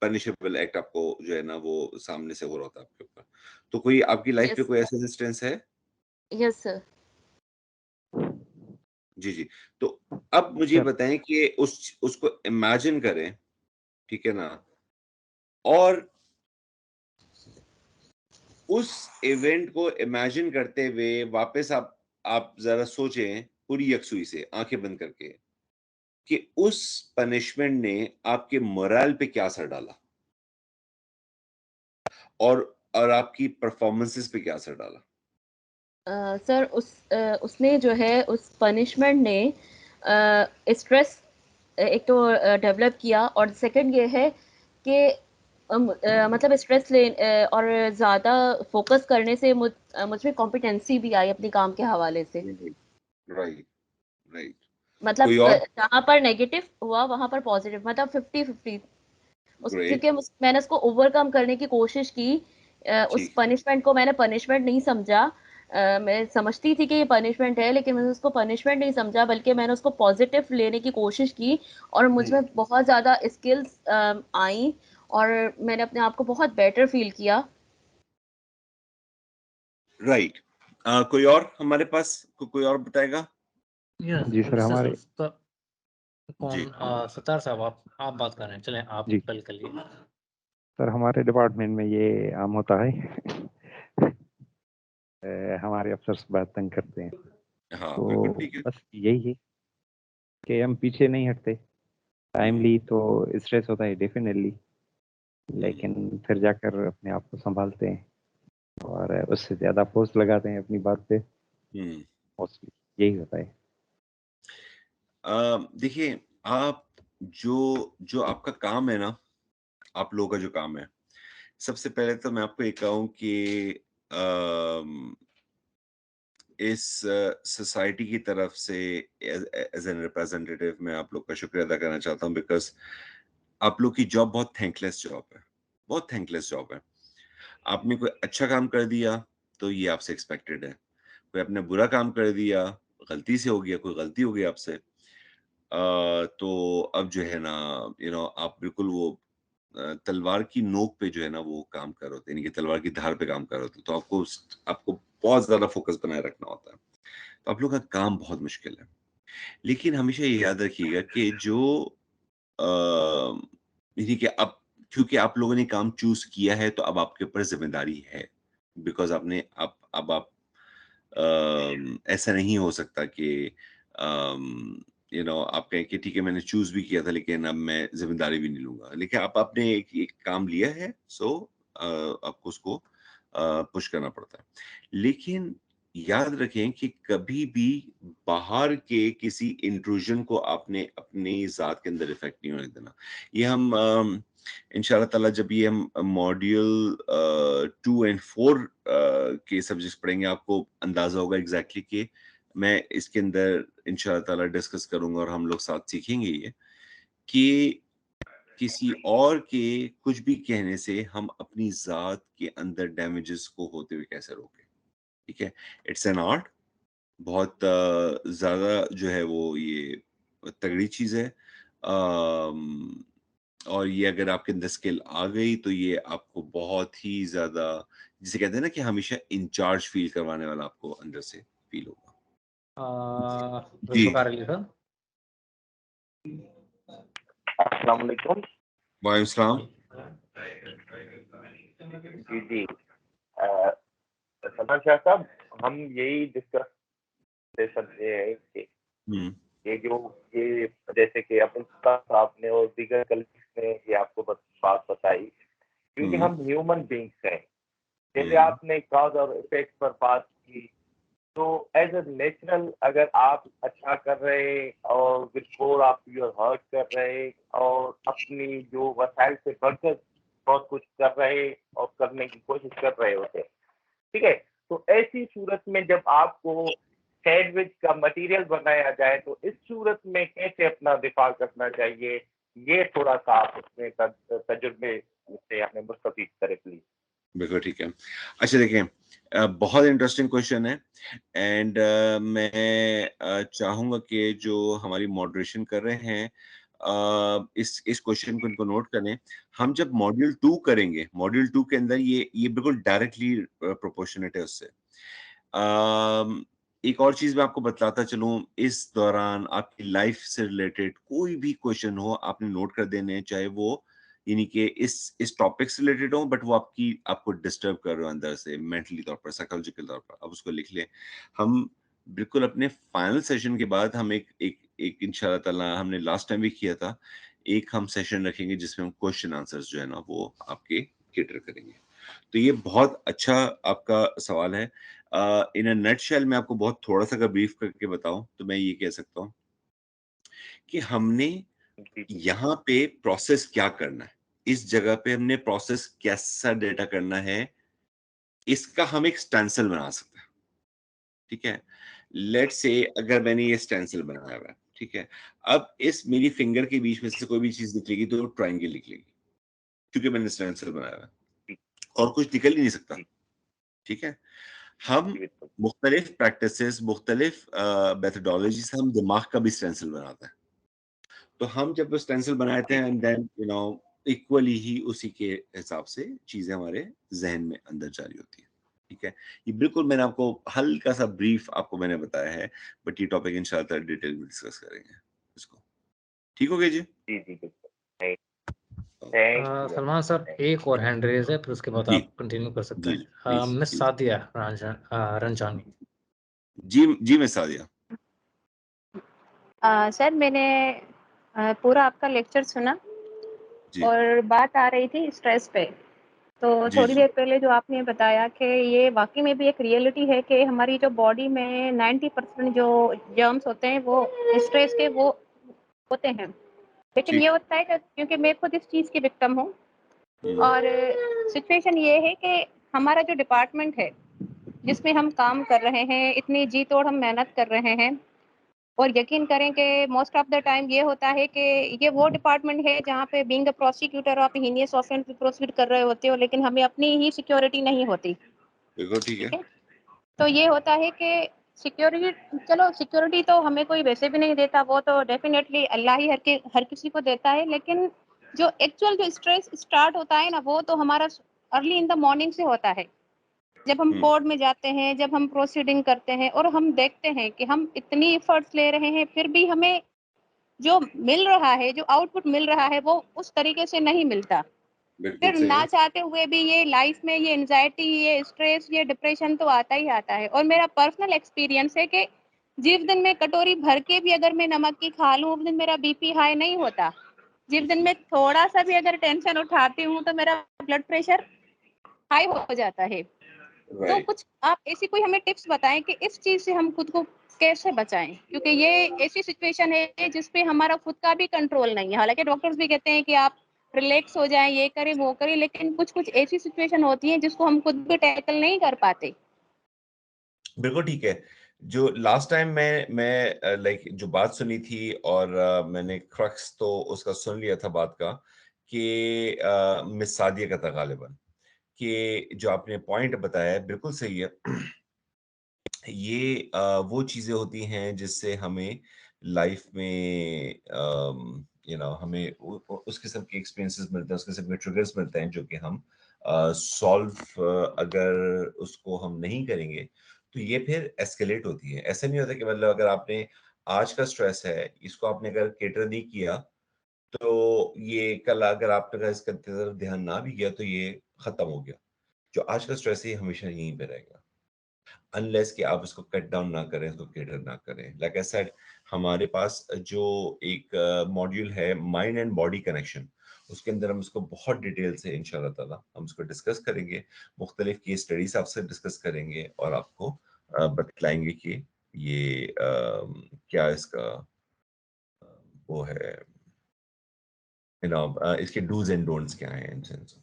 पनिशेबल एक्ट आपको जो है ना वो सामने से हो रहा होता है आपके ऊपर। तो कोई आपकी लाइफ यस में कोई ऐसा इंस्टेंस है? Yes sir. जी, जी। तो अब मुझे सर बताएँ कि उसको इमेजिन करें, ठीक है ना? और उस इवेंट को इमेजिन करते हुए वापस आप ज़रा सोचें पूरी यकसुई से, आँखें बंद करके, कि उस पनिशमेंट ने आपके मोरल पे क्या असर डाला? और आपकी परफॉर्मेंसेस पे क्या असर डाला? सर उसने जो है उस पनिशमेंट ने स्ट्रेस एक तो डेवलप किया, और सेकंड ये है कि मतलब स्ट्रेस और ज़्यादा फोकस करने से मुझ में कॉम्पिटेंसी भी आई अपने काम के हवाले से। Right, right. मतलब कोई और? जहाँ पर नेगेटिव हुआ वहाँ पर पॉजिटिव, मतलब 50-50 ग्रेट, क्योंकि मैंने उसको ओवरकम करने की कोशिश की। उस ठीक। पनिशमेंट को मैंने पनिशमेंट नहीं समझा। मैं समझती थी कि ये पनिशमेंट है, लेकिन मैंने उसको पनिशमेंट नहीं समझा, बल्कि मैंने उसको पॉजिटिव लेने की कोशिश की, और मुझ में बहुत ज़्यादा स्किल्स आई, और मैंने अपने आप को बहुत बेटर फील किया। राइट। कोई और हमारे पास कोई और बताएगा? यस जी सर, हमारे सर जी। कौन सत्तार साहब आप बात कर रहे हैं, चलें आप जी पहले कर लिए। सर, हमारे डिपार्टमेंट में ये आम होता है। हमारे अफसर्स बहुत तंग करते हैं, हाँ, बिल्कुल तो ठीक है। बस यही है कि हम पीछे नहीं हटते। टाइमली तो स्ट्रेस होता है डेफिनेटली, लेकिन फिर जाकर अपने आप को संभालते हैं और उससे ज़्यादा फोर्स लगाते हैं अपनी बात पे। हुँ। मोस्टली यही होता है। देखिए, आप जो जो आपका काम है ना, आप लोगों का जो काम है, सबसे पहले तो मैं आपको ये कहूँ कि अम, इस सोसाइटी की तरफ से एज़ एन रिप्रेजेंटेटिव मैं आप लोग का शुक्रिया अदा करना चाहता हूँ, बिकॉज़ आप लोग की जॉब बहुत थैंकलेस जॉब है, बहुत थैंकलेस जॉब है। आपने कोई अच्छा काम कर दिया, तो ये आपसे एक्सपेक्टेड है। कोई आपने बुरा काम कर दिया, गलती से हो गया, कोई गलती हो गई आपसे, तो अब जो है ना आप बिल्कुल वो तलवार की नोक पे जो है ना वो काम कर रहे होते हैं, यानी कि तलवार की धार पे काम कर रहे होते हैं, तो आपको बहुत ज़्यादा फ़ोकस बनाए रखना होता है। तो आप लोग का काम बहुत मुश्किल है। लेकिन हमेशा ये याद रखिएगा कि जो यानी कि अब क्योंकि आप लोगों ने काम चूज़ किया है, तो अब आपके ऊपर ज़िम्मेदारी है। बिकॉज़ आपने अब आप ऐसा नहीं हो सकता कि अम, आप कहें कि ठीक है मैंने चूज़ भी किया था, लेकिन अब मैं ज़िम्मेदारी भी नहीं लूँगा। लेकिन आपने एक काम लिया है, सो आपको उसको पुश करना पड़ता है। लेकिन याद रखें कि कभी भी बाहर के किसी इंट्रूजन को आपने अपनी ज़ात के अंदर इफ़ेक्ट नहीं होने देना। ये हम इंशाअल्लाह ताला जब ये हम मॉड्यूल 2 एंड 4 के सब्जेक्ट्स पढ़ेंगे, आपको अंदाज़ा होगा एग्ज़ैक्टली कि मैं इसके अंदर इंशाअल्लाह ताला डिस्कस करूँगा और हम लोग साथ सीखेंगे ये कि किसी और के कुछ भी कहने से हम अपनी ज़ात के अंदर डैमेजेस को होते हुए कैसे रोकें, ठीक है? इट्स एन आर्ट, बहुत ज़्यादा जो है वो ये तगड़ी चीज़ है। और ये अगर आपके अंदर स्किल आ गई तो ये आपको बहुत ही ज़्यादा, जिसे कहते हैं ना कि हमेशा इंचार्ज फ़ील करवाने वाला आपको अंदर से फ़ील होगा। जी। जुल्फ़िकार अली सर। अस्सलाम वालेकुम। वालेकुम सलाम। जी जी सलमान शाह साहब, हम यही डिस्कस कर सकते हैं कि हुँ, ये जो ये जैसे कि अब्दुल साहब ने और दीगर कलीग्स ने ये आपको बात बताई, क्योंकि हुँ, हम ह्यूमन बीइंग्स हैं। जैसे हुँ, आपने कॉज और इफेक्ट पर बात की, तो एज ए नेचुरल अगर आप अच्छा कर रहे और बिफोर आप यूर हर्ट कर रहे और अपनी जो वसाइल से बढ़कर बहुत कुछ कर रहे और करने की कोशिश कर रहे होते हैं, ठीक है, तो ऐसी सूरत में जब आपको सैंडविच का मटेरियल बनाया जाए, तो इस सूरत में कैसे अपना दिफा करना चाहिए, ये थोड़ा सा आप उसमें तजुर्बे से हमें मुस्तफीद करें प्लीज। बिल्कुल ठीक है। अच्छा देखिए, बहुत इंटरेस्टिंग क्वेश्चन है एंड मैं चाहूंगा कि जो हमारी मॉडरेशन कर रहे हैं इस क्वेश्चन को इनको नोट करें। हम जब मॉड्यूल 2 करेंगे, मॉड्यूल 2 के अंदर ये बिल्कुल डायरेक्टली प्रोपोर्शनेट है उससे। एक और चीज मैं आपको बताता चलूं, इस दौरान आपकी लाइफ से रिलेटेड कोई भी क्वेश्चन हो आपने नोट कर देने हैं, चाहे वो यानी कि इस टॉपिक से रिलेटेड हो बट वो आपको डिस्टर्ब कर रहे हो अंदर से मेंटली तौर पर, साइकोलॉजिकल तौर पर, आप उसको लिख लें। हम बिल्कुल अपने फाइनल सेशन के बाद हम एक इंशाल्लाह ताला, हमने लास्ट टाइम भी किया था, एक हम सेशन रखेंगे जिसमें हम क्वेश्चन आंसर्स जो है ना वो आपके कैटर करेंगे। तो ये बहुत अच्छा आपका सवाल है। इन अ नटशेल मैं आपको बहुत थोड़ा सा अगर ब्रीफ करके बताऊं तो मैं ये कह सकता हूं कि हमने यहाँ पे प्रोसेस क्या करना है, इस जगह पे हमने प्रोसेस कैसा डेटा करना है, इसका हम एक स्टेंसिल बना सकते हैं। ठीक है, लेट्स से अगर मैंने ये स्टेंसिल बनाया हुआ है, ठीक है, अब इस मेरी फिंगर के बीच में से कोई भी चीज निकलेगी तो ट्रायंगल निकलेगी, क्योंकि मैंने स्टेंसिल बनाया हुआ है और कुछ निकल ही नहीं सकता। ठीक है, हम मुख्तलिफ प्रैक्टिसेस, मुख्तलिफ मेथोडोलॉजी से हम दिमाग का भी स्टेंसिल बनाते हैं। तो हम जब स्टेंसिल बनाते हैं एंड देन इक्वली ही उसी के हिसाब से चीजें हमारे जहन में अंदर जारी होती है। ठीक है, ये बिल्कुल मैंने आपको हल्का सा ब्रीफ आपको मैंने बताया है, बट ये टॉपिक इंशाल्लाह डिटेल में डिस्कस करेंगे इसको। ठीक हो गया जी? जी बिल्कुल। सलमान सर, एक और हैंड रेज है, फिर उसके बाद जी आप कंटिन्यू कर सकते जी हैं। Miss please. सादिया रंजानी। जी मैं सादिया। सर मैंने पूरा आपका लेक्चर सुना जी और बात आ रही थी स्ट्रेस पे। तो जी थोड़ी जी देर पहले जो आपने बताया कि ये वाकई में भी एक रियलिटी है कि हमारी जो बॉडी में 90% जो जर्म्स होते हैं वो स्ट्रेस के वो होते हैं। लेकिन ये ठीक। होता है कि क्योंकि मैं खुद इस चीज़ की विक्टिम हूँ और सिचुएशन ये है कि हमारा जो डिपार्टमेंट है जिसमें हम काम कर रहे हैं, इतनी जी तोड़ हम मेहनत कर रहे हैं और यकीन करें कि मोस्ट ऑफ द टाइम ये होता है कि ये वो डिपार्टमेंट है जहाँ पे बीइंग द प्रोसिक्यूटर आप हीनियस ऑफेंस प्रोसीड कर रहे होते हो, लेकिन हमें अपनी ही सिक्योरिटी नहीं होती। बिल्कुल ठीक है। ठीक है, तो ये होता है कि सिक्योरिटी, चलो सिक्योरिटी तो हमें कोई वैसे भी नहीं देता, वो तो डेफिनेटली अल्लाह ही हर किसी को देता है। लेकिन जो एक्चुअल जो स्ट्रेस स्टार्ट होता है ना, वो तो हमारा अर्ली इन द मॉर्निंग से होता है। जब हम कोर्ट में जाते हैं, जब हम प्रोसीडिंग करते हैं और हम देखते हैं कि हम इतनी एफर्ट्स ले रहे हैं, फिर भी हमें जो मिल रहा है, जो आउटपुट मिल रहा है, वो उस तरीके से नहीं मिलता। बिल्कुल फिर सही ना है। चाहते हुए भी ये लाइफ में ये एंजाइटी, ये स्ट्रेस, ये डिप्रेशन तो आता ही आता है। और मेरा पर्सनल एक्सपीरियंस है कि जिस दिन मैं कटोरी भर के भी अगर मैं नमक की खा लूं, उस दिन मेरा बीपी हाई नहीं होता। जिस दिन मैं थोड़ा सा भी अगर टेंशन उठाती हूँ तो मेरा ब्लड प्रेशर हाई हो जाता है। तो राइट। कुछ आप ऐसी कोई हमें टिप्स बताएं कि इस चीज से हम खुद को कैसे बचाएं, क्योंकि ये ऐसी सिचुएशन है जिसपे हमारा खुद का भी कंट्रोल नहीं है। हालांकि डॉक्टर्स भी कहते हैं कि आप रिलैक्स हो जाएं, ये करें वो करें, लेकिन कुछ कुछ ऐसी सिचुएशन होती है जिसको हम खुद भी टैकल नहीं कर पाते। बिल्कुल ठीक है। जो लास्ट टाइम मैं लाइक जो बात सुनी थी और मैंने क्रक्स तो उसका सुन लिया था बात का कि मिस सादिया का था गालिबन, कि जो आपने पॉइंट बताया है बिल्कुल सही है। ये वो चीजें होती हैं जिससे हमें लाइफ में हमें उस किस्म के एक्सपीरियंसेस मिलते हैं, उस किस्म के ट्रिगर्स मिलते हैं जो कि हम सॉल्व अगर उसको हम नहीं करेंगे तो ये फिर एस्केलेट होती है। ऐसा नहीं होता कि मतलब अगर आपने आज का स्ट्रेस है, इसको आपने अगर केटर नहीं किया तो ये कल अगर आपने अगर इसका तरफ ध्यान ना भी किया तो ये खत्म हो गया। जो आज का स्ट्रेस है ये हमेशा यहीं पे रहेगा अनलेस कि आप इसको कट डाउन ना करें, इसको केटर ना करें। लाइक आई सेड, हमारे पास जो एक मॉड्यूल है माइंड एंड बॉडी कनेक्शन, उसके अंदर हम इसको बहुत डिटेल से इंशाल्लाह ताला हम इसको डिस्कस करेंगे, मुख्तलिफ केस स्टडीज आपसे डिस्कस करेंगे और आपको बतलाएंगे कि ये क्या इसका वो है इसके डूज एंड डोंट्स क्या हैं इन सेंस।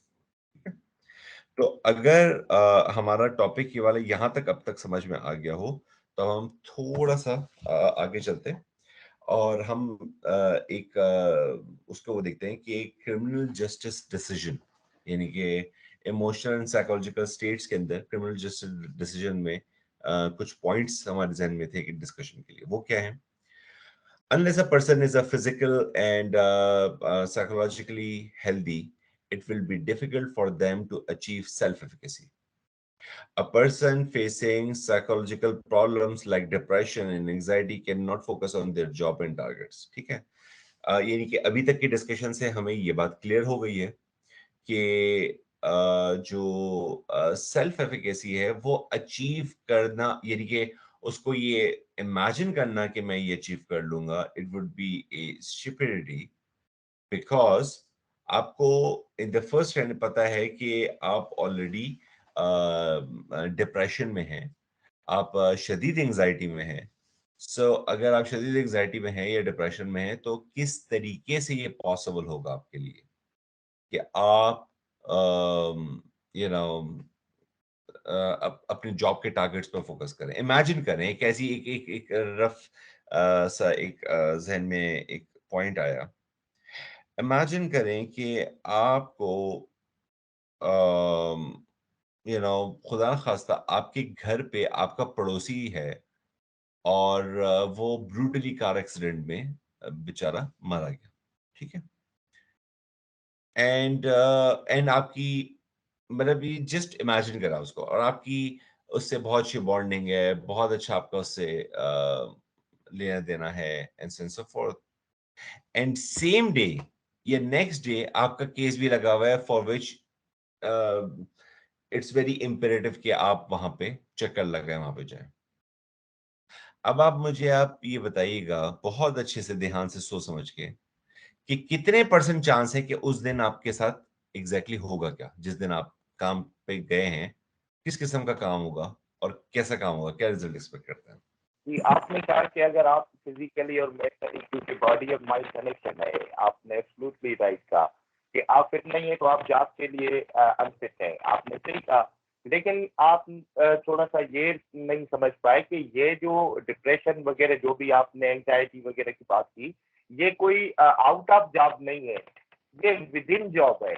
तो अगर हमारा टॉपिक ये वाला यहाँ तक अब तक समझ में आ गया हो तो हम थोड़ा सा आगे चलते हैं और हम उसको वो देखते हैं कि क्रिमिनल जस्टिस डिसीजन, यानी कि इमोशनल एंड साइकोलॉजिकल स्टेट्स के अंदर क्रिमिनल जस्टिस डिसीजन में कुछ पॉइंट्स हमारे जहन में थे कि डिस्कशन के लिए। वो क्या है? Unless a person is a physical and psychologically healthy, it will be difficult for them to achieve self-efficacy. A person facing psychological problems like depression and anxiety cannot focus on their job and targets. ठीक है? यानी कि अभी तक की discussion से हमें ये बात क्लियर हो गई है कि जो सेल्फ एफिकेसी है वो अचीव करना, यानी कि उसको ये इमेजिन करना कि मैं ये अचीव कर लूंगा, it would be A stupidity, because आपको इन द फर्स्ट हैंड पता है कि आप ऑलरेडी डिप्रेशन में हैं, आप शदीद एंजाइटी में हैं। सो अगर आप शदीद एंजाइटी में हैं या डिप्रेशन में हैं तो किस तरीके से ये पॉसिबल होगा आपके लिए कि आप यू नो अपने जॉब के टारगेट्स पर फोकस करें। इमेजिन करें एक ऐसी एक रफ सा एक जहन में एक पॉइंट आया। इमेजिन करें कि आपको खुदा न खास्ता आपके घर पे आपका पड़ोसी है और वो ब्रूटली कार एक्सीडेंट में बेचारा मारा गया, ठीक है? एंड आपकी मतलब ये जस्ट इमेजिन करा उसको, और आपकी उससे बहुत अच्छी बॉन्डिंग है, बहुत अच्छा आपका उससे लेना देना है and sense of fourth, and same day या नेक्स्ट डे आपका केस भी लगा हुआ है for which it's very imperative कि आप वहां पे चक्कर लगाए, वहां पे जाए। अब आप ये बताइएगा बहुत अच्छे से ध्यान से सोच समझ के कि कितने % चांस है कि उस दिन आपके साथ एग्जैक्टली होगा क्या? जिस दिन आप काम पे गए हैं, किस किस्म का काम होगा और कैसा काम होगा, क्या रिजल्ट एक्सपेक्ट करते हैं? कि आपने कहा कि अगर आप फिजिकली और मेंटली, क्योंकि बॉडी और माइंड कनेक्शन है, आपने एब्सोल्युटली राइट कहा कि आप फिट नहीं है तो आप जॉब के लिए अनफिट हैं, आपने सही कहा। लेकिन आप थोड़ा सा ये नहीं समझ पाए कि ये जो डिप्रेशन वगैरह जो भी आपने एंजाइटी वगैरह की बात की, ये कोई आउट ऑफ जॉब नहीं है, ये विद इन जॉब है।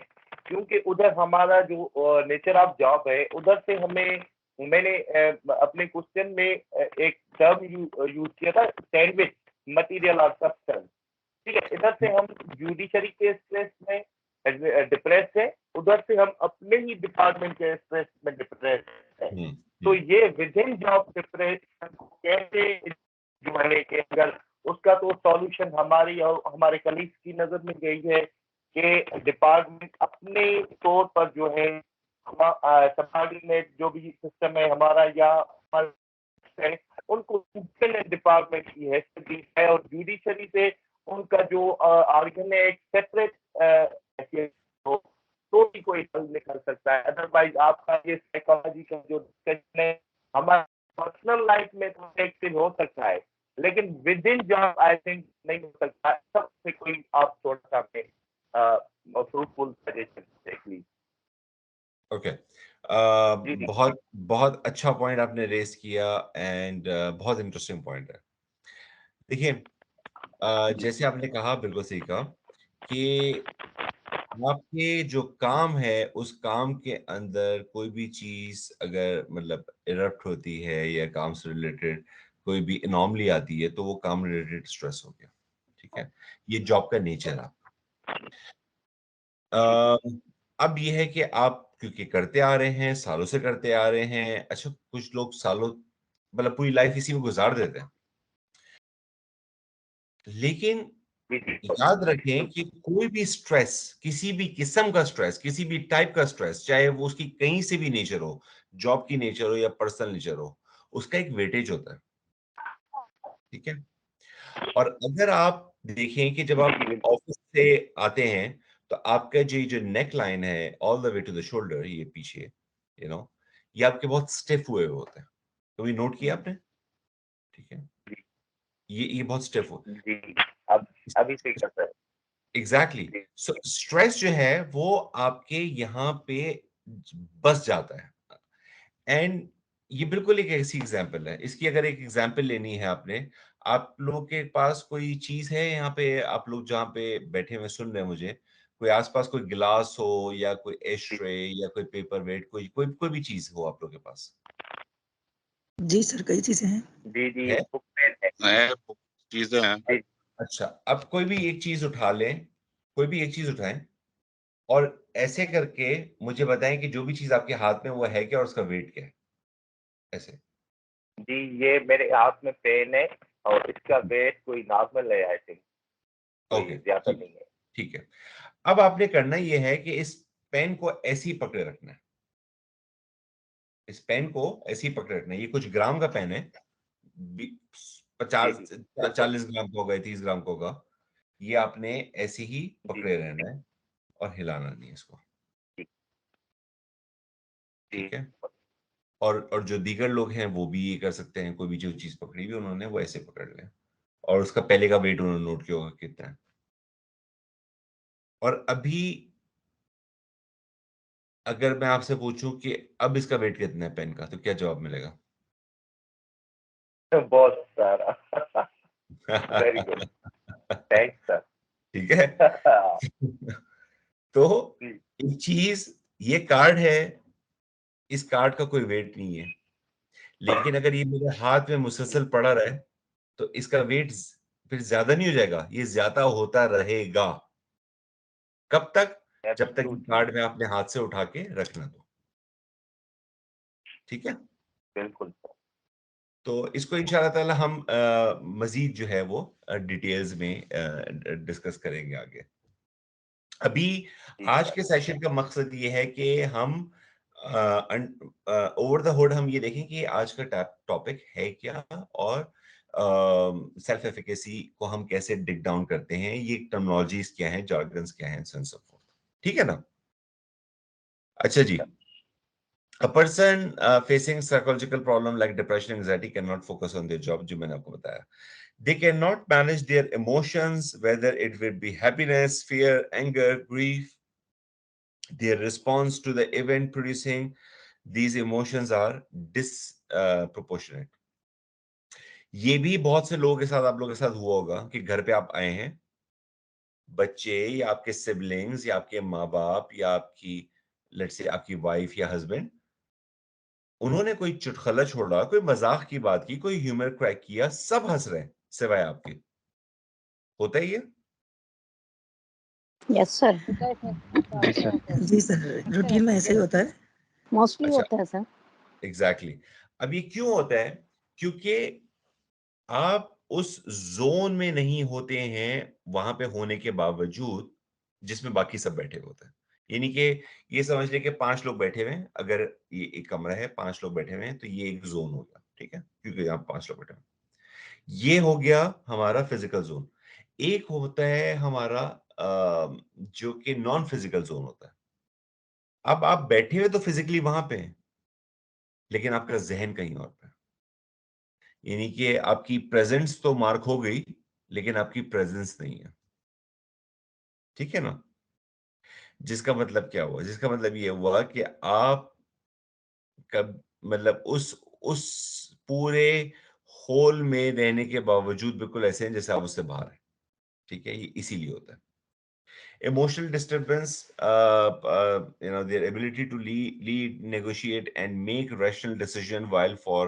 क्योंकि उधर हमारा जो नेचर ऑफ जॉब है, उधर से हमें, मैंने अपने क्वेश्चन में एक टर्म यूज किया था, सैंडविच मटेरियल और सब्सटेंस, ठीक है? इधर से हम जुडिशरी के स्ट्रेस में डिप्रेस है, उधर से हम अपने ही डिपार्टमेंट के स्ट्रेस में डिप्रेस है। तो ये विद इन जॉब डिप्रेशन को कैसे जो है कि अगर उसका तो सॉल्यूशन हमारी और हमारे कलीग्स की नजर में गई है कि डिपार्टमेंट अपने तौर पर जो है सबऑर्डिनेट जो भी सिस्टम है हमारा या है, उनको डिपार्टमेंट की हैसियत दी है और जुडिशरी से उनका जो आर्गन है एक सेपरेट हो तो ही कोई हल निकल सकता है। अदरवाइज आपका ये साइकोलॉजी का जो डिस्कशन है हमारे पर्सनल लाइफ में तो एक्टिव हो सकता है, लेकिन with in job I think नहीं हो सकता। सबसे कोई आप थोड़ा सा फ्रूटफुल सजेशन देख लीजिए। ओके, बहुत बहुत अच्छा पॉइंट आपने रेस किया एंड बहुत इंटरेस्टिंग पॉइंट है। देखिए, जैसे आपने कहा, बिल्कुल सही कहा कि आपके जो काम है उस काम के अंदर कोई भी चीज अगर मतलब इरप्ट होती है या काम से रिलेटेड कोई भी एनॉमली आती है तो वो काम रिलेटेड स्ट्रेस हो गया, ठीक है? ये जॉब का नेचर है। अब ये है कि आप क्योंकि करते आ रहे हैं, सालों से करते आ रहे हैं, अच्छा कुछ लोग सालों मतलब पूरी लाइफ इसी में गुजार देते हैं, लेकिन याद रखें कि कोई भी स्ट्रेस, किसी भी किस्म का स्ट्रेस, किसी भी टाइप का स्ट्रेस, चाहे वो उसकी कहीं से भी नेचर हो, जॉब की नेचर हो या पर्सनल नेचर हो, उसका एक वेटेज होता है, ठीक है? और अगर आप देखें कि जब आप ऑफिस से आते हैं तो आपका जो नेक लाइन है all the way to the shoulder, ये पीछे ये आपके बहुत स्टिफ हुए होते हैं। कभी नोट किया आपने? ठीक है, ये बहुत स्टिफ हो अभी से करता है। एग्जैक्टली। सो स्ट्रेस जो है वो आपके यहाँ पे बस जाता है, एंड ये बिल्कुल एक ऐसी एग्जाम्पल है। इसकी अगर एक एग्जाम्पल लेनी है आपने, आप लोग के पास कोई चीज है यहाँ पे, आप लोग जहाँ पे बैठे हुए सुन रहे हैं मुझे, कोई आसपास कोई गिलास हो या कोई एश ट्रे या कोई पेपर वेट, कोई कोई कोई भी चीज हो आप लोग के पास? जी सर, कई चीजें हैं। जी जी, है? बुक पेन है। चीजें हैं। जी, अच्छा, अब कोई भी एक चीज उठा लें, कोई भी एक चीज उठाएं और ऐसे करके मुझे बताएं कि जो भी चीज आपके हाथ में वो है क्या और उसका वेट क्या है, ऐसे। जी ये मेरे हाथ में पेन है और इसका वेट कोई नॉर्मल है, आई थिंक कोई ओके, ज्यादा नहीं है। ठीक है। अब आपने करना ये है कि इस पेन को ऐसे ही पकड़े रखना है। इस पेन को ऐसे ही पकड़े रखना है। ये कुछ ग्राम का पेन है, 50 जी बिल्कुल। 40 ग्राम का होगा, 30 ग्राम का होगा। ये आपने ऐसे ही जी पकड़े रहना है और हिलाना नहीं है इसको, जी ठीक है? और जो दीगर लोग हैं वो भी ये कर सकते हैं, कोई भी जो चीज पकड़ी हुई उन्होंने वो ऐसे पकड़ लें और उसका पहले का वेट उन्होंने नोट किया होगा कितना है। और अभी अगर मैं आपसे पूछूं कि अब इसका वेट कितना है पेन का, तो क्या जवाब मिलेगा? बहुत सारा। Very good, thanks sir. ठीक है। तो एक चीज, ये कार्ड है, इस कार्ड का कोई वेट नहीं है, लेकिन अगर ये मेरे हाथ में मुसलसल पड़ा रहे तो इसका वेट फिर ज्यादा नहीं हो जाएगा, ये ज्यादा होता रहेगा। कब तक? जब तक कार्ड में अपने हाथ से उठा के रखना दो, ठीक है? बिल्कुल। तो इसको इंशाल्लाह ताला हम मजीद जो है वो डिटेल्स में डिस्कस करेंगे आगे। अभी आज के सेशन का मकसद ये है कि हम ओवर द हुड हम ये देखें कि आज का टॉपिक है क्या और सेल्फ एफिकेसी को हम कैसे डिग डाउन करते हैं, ये टर्मिनोलॉजीज क्या हैं, जार्गन्स क्या हैं, सो सो फोर्थ। ठीक है ना? अच्छा जी। A person facing psychological problem like depression, anxiety cannot focus on their job, जो मैंने आपको बताया। They cannot manage their emotions, whether it will be happiness, fear, anger, grief. Their response to the event producing these emotions are disproportionate. ये भी बहुत से लोगों के साथ, आप लोगों के साथ हुआ होगा कि घर पे आप आए हैं, बच्चे या आपके सिबलिंग्स या आपके माँ बाप या आपकी लेट्स से आपकी वाइफ या हस्बैंड, उन्होंने कोई चुटकुला छोड़ा, कोई मजाक की बात की, कोई ह्यूमर क्रैक किया, सब हंस रहे हैं सिवाय आपके। होता ही है? Yes sir. जी सर। जी सर, रूटीन में ऐसे ही होता है। मोस्टली अच्छा, होता है सर। एग्जैक्टली। अब ये क्यों होता है? क्योंकि आप उस जोन में नहीं होते हैं वहां पे होने के बावजूद जिसमें बाकी सब बैठे होते हैं। यानी कि ये समझ ले कि 5 लोग बैठे हुए हैं, अगर ये एक कमरा है, 5 लोग बैठे हुए हैं, तो ये एक जोन हो गया, ठीक है? क्योंकि यहाँ 5 लोग बैठे हुए हैं। ये हो गया हमारा फिजिकल जोन। एक होता है हमारा जो कि नॉन फिजिकल जोन होता है। अब आप बैठे हुए तो फिजिकली वहां पे हैं, लेकिन आपका जहन कहीं और पे है। यानी कि आपकी प्रेजेंस तो मार्क हो गई, लेकिन आपकी प्रेजेंस नहीं है, ठीक है ना? जिसका मतलब क्या हुआ? जिसका मतलब ये हुआ कि आप कब मतलब उस पूरे होल में रहने के बावजूद बिल्कुल ऐसे हैं जैसे आप उससे बाहर हैं, ठीक है? ये इसीलिए होता है। Emotional disturbance, their ability to lead, negotiate, and make rational decision, while for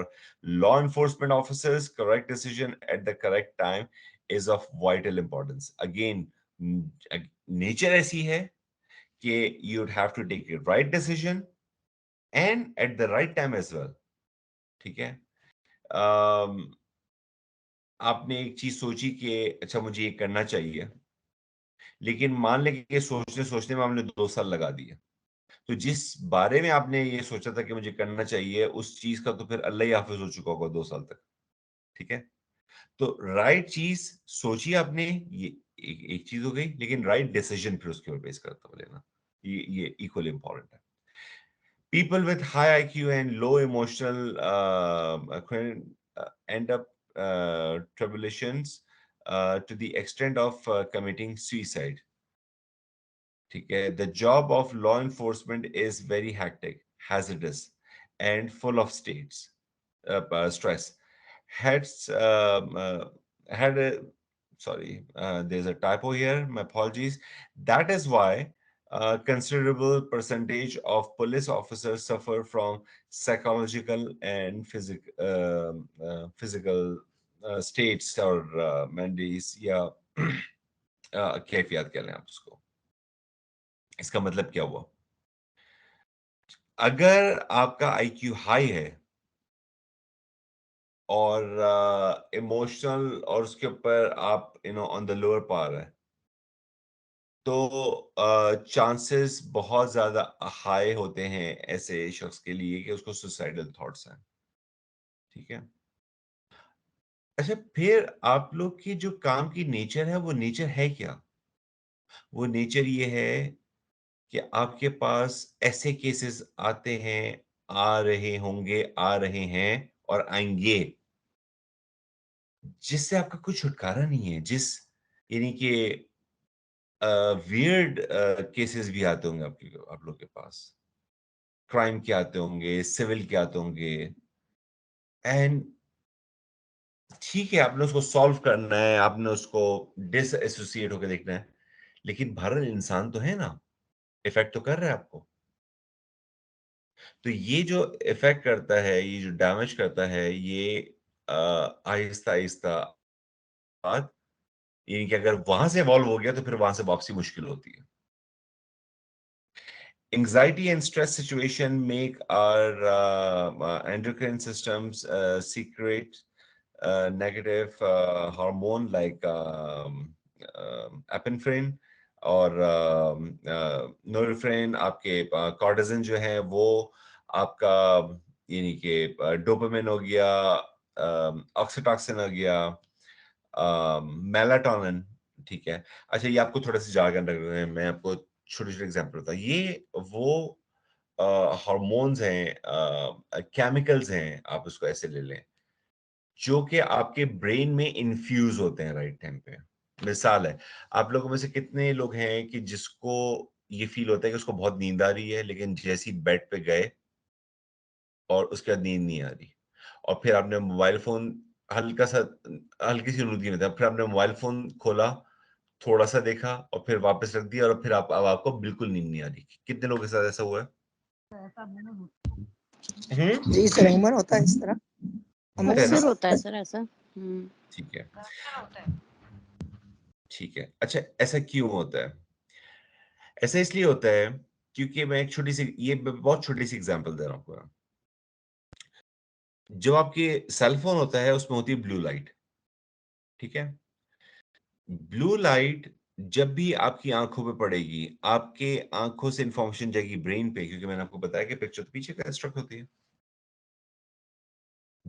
law enforcement officers, correct decision at the correct time is of vital importance. Again, nature ऐसी है कि you'd have to take the right decision and at the right time as well. ठीक है? आपने एक चीज सोची कि अच्छा मुझे ये करना चाहिए, लेकिन मान लें कि सोचने सोचने में आपने 2 साल लगा दिए, तो जिस बारे में आपने ये सोचा था कि मुझे करना चाहिए, उस चीज का तो फिर अल्लाह ही हाफिज हो चुका होगा 2 साल तक, ठीक है? तो राइट चीज सोची आपने, ये एक चीज हो गई, लेकिन राइट डिसीजन फिर उसके ऊपर बेस करता हुआ लेना, ये इक्वली इंपॉर्टेंट है। People with high IQ and low emotional end up tribulations to the extent of committing suicide. ठीक है? The job of law enforcement is very hectic, hazardous, and full of stakes. stress had had a, sorry, there's a typo here, my apologies. That is why considerable percentage of police officers suffer from psychological and physical states or maladies या कैफियत कह लें आप उसको। इसका मतलब क्या हुआ? अगर आपका आईक्यू हाई है और इमोशनल और उसके ऊपर आप ऑन द लोअर पार है, तो चांसेस बहुत ज्यादा हाई होते हैं ऐसे शख्स के लिए कि उसको सुसाइडल थॉट्स हैं। ठीक है। अच्छा, फिर आप लोग की जो काम की नेचर है वो नेचर है क्या? वो नेचर ये है कि आपके पास ऐसे केसेस आते हैं, आ रहे होंगे, आ रहे हैं और आएंगे, जिससे आपका कोई छुटकारा नहीं है, यानी कि वियर्ड केसेस भी आते होंगे आप लोग के पास, क्राइम के आते होंगे, सिविल के आते होंगे, एंड ठीक है आपने उसको सॉल्व करना है, आपने उसको डिसएसोसिएट होकर देखना है, लेकिन बहरहाल इंसान तो है ना, इफेक्ट तो कर रहा है आपको। तो ये जो इफेक्ट करता है, ये जो डैमेज करता है, ये आहिस्ता आहिस्ता बात, यानी कि अगर वहां से इवॉल्व हो गया तो फिर वहां से वापसी मुश्किल होती है। Anxiety and stress situation make our endocrine systems secrete negative hormone like epinephrine और नोरेफ्रेन। आपके कॉर्टिजन जो है वो आपका, यानी कि डोपामिन हो गया, ऑक्सीटॉसिन हो गया, मेलाटोनिन। ठीक है। अच्छा, ये आपको थोड़ा सा जार्गन लग रहे हैं, मैं आपको छोटे छोटे एग्जाम्पल होता है। ये वो हार्मोन्स हैं, केमिकल्स हैं, आप उसको ऐसे ले लें, जो कि आपके ब्रेन में इन्फ्यूज होते हैं राइट टाइम पे। मिसाल है, आप लोगों में से कितने लोग हैं कि जिसको ये फील होता है कि उसको बहुत नींद आ रही है, लेकिन जैसे ही बेड पे गए और उसके बाद नींद नहीं आ रही, और फिर आपने मोबाइल फोन हल्की सी नींद में था, फिर आपने मोबाइल फोन खोला, थोड़ा सा देखा और फिर वापस रख दिया, और फिर अब आपको बिल्कुल नींद नहीं आ रही। कितने लोगों के साथ ऐसा हुआ है? जी सर, अमूमन होता है इस तरह। होता है ना? अक्सर होता है सर ऐसा। ठीक है, ठीक है। अच्छा, ऐसा क्यों होता है? ऐसा इसलिए होता है क्योंकि मैं एक बहुत छोटी सी एग्जांपल दे रहा हूँ आपको। जो आपके सेल फोन होता है उसमें होती है ब्लू लाइट। ठीक है। ब्लू लाइट जब भी आपकी आंखों पे पड़ेगी, आपके आंखों से इंफॉर्मेशन जाएगी ब्रेन पे, क्योंकि मैंने आपको बताया कि पिक्चर तो पीछे कंस्ट्रक्ट होती है।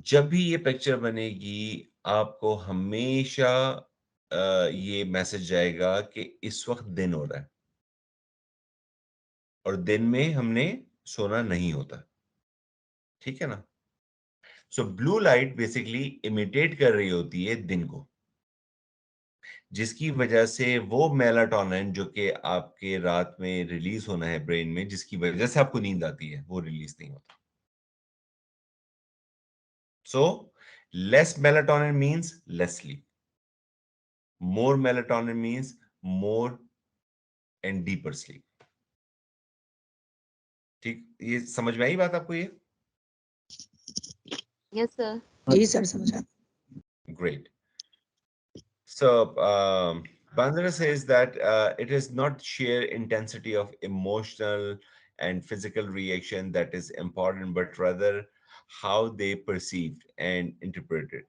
जब भी ये पिक्चर बनेगी, आपको हमेशा ये मैसेज जाएगा कि इस वक्त दिन हो रहा है, और दिन में हमने सोना नहीं होता। ठीक है ना? सो ब्लू लाइट बेसिकली इमिटेट कर रही होती है दिन को, जिसकी वजह से वो मेलाटोनिन जो कि आपके रात में रिलीज होना है ब्रेन में, जिसकी वजह से आपको नींद आती है, वो रिलीज नहीं होता। So less melatonin means less sleep, more melatonin means more and deeper sleep. ठीक, ये समझ में आई बात आपको? ये यस सर। जी सर, समझा। great. So Bandara says that it is not sheer intensity of emotional and physical reaction that is important, but rather how they perceived and interpreted.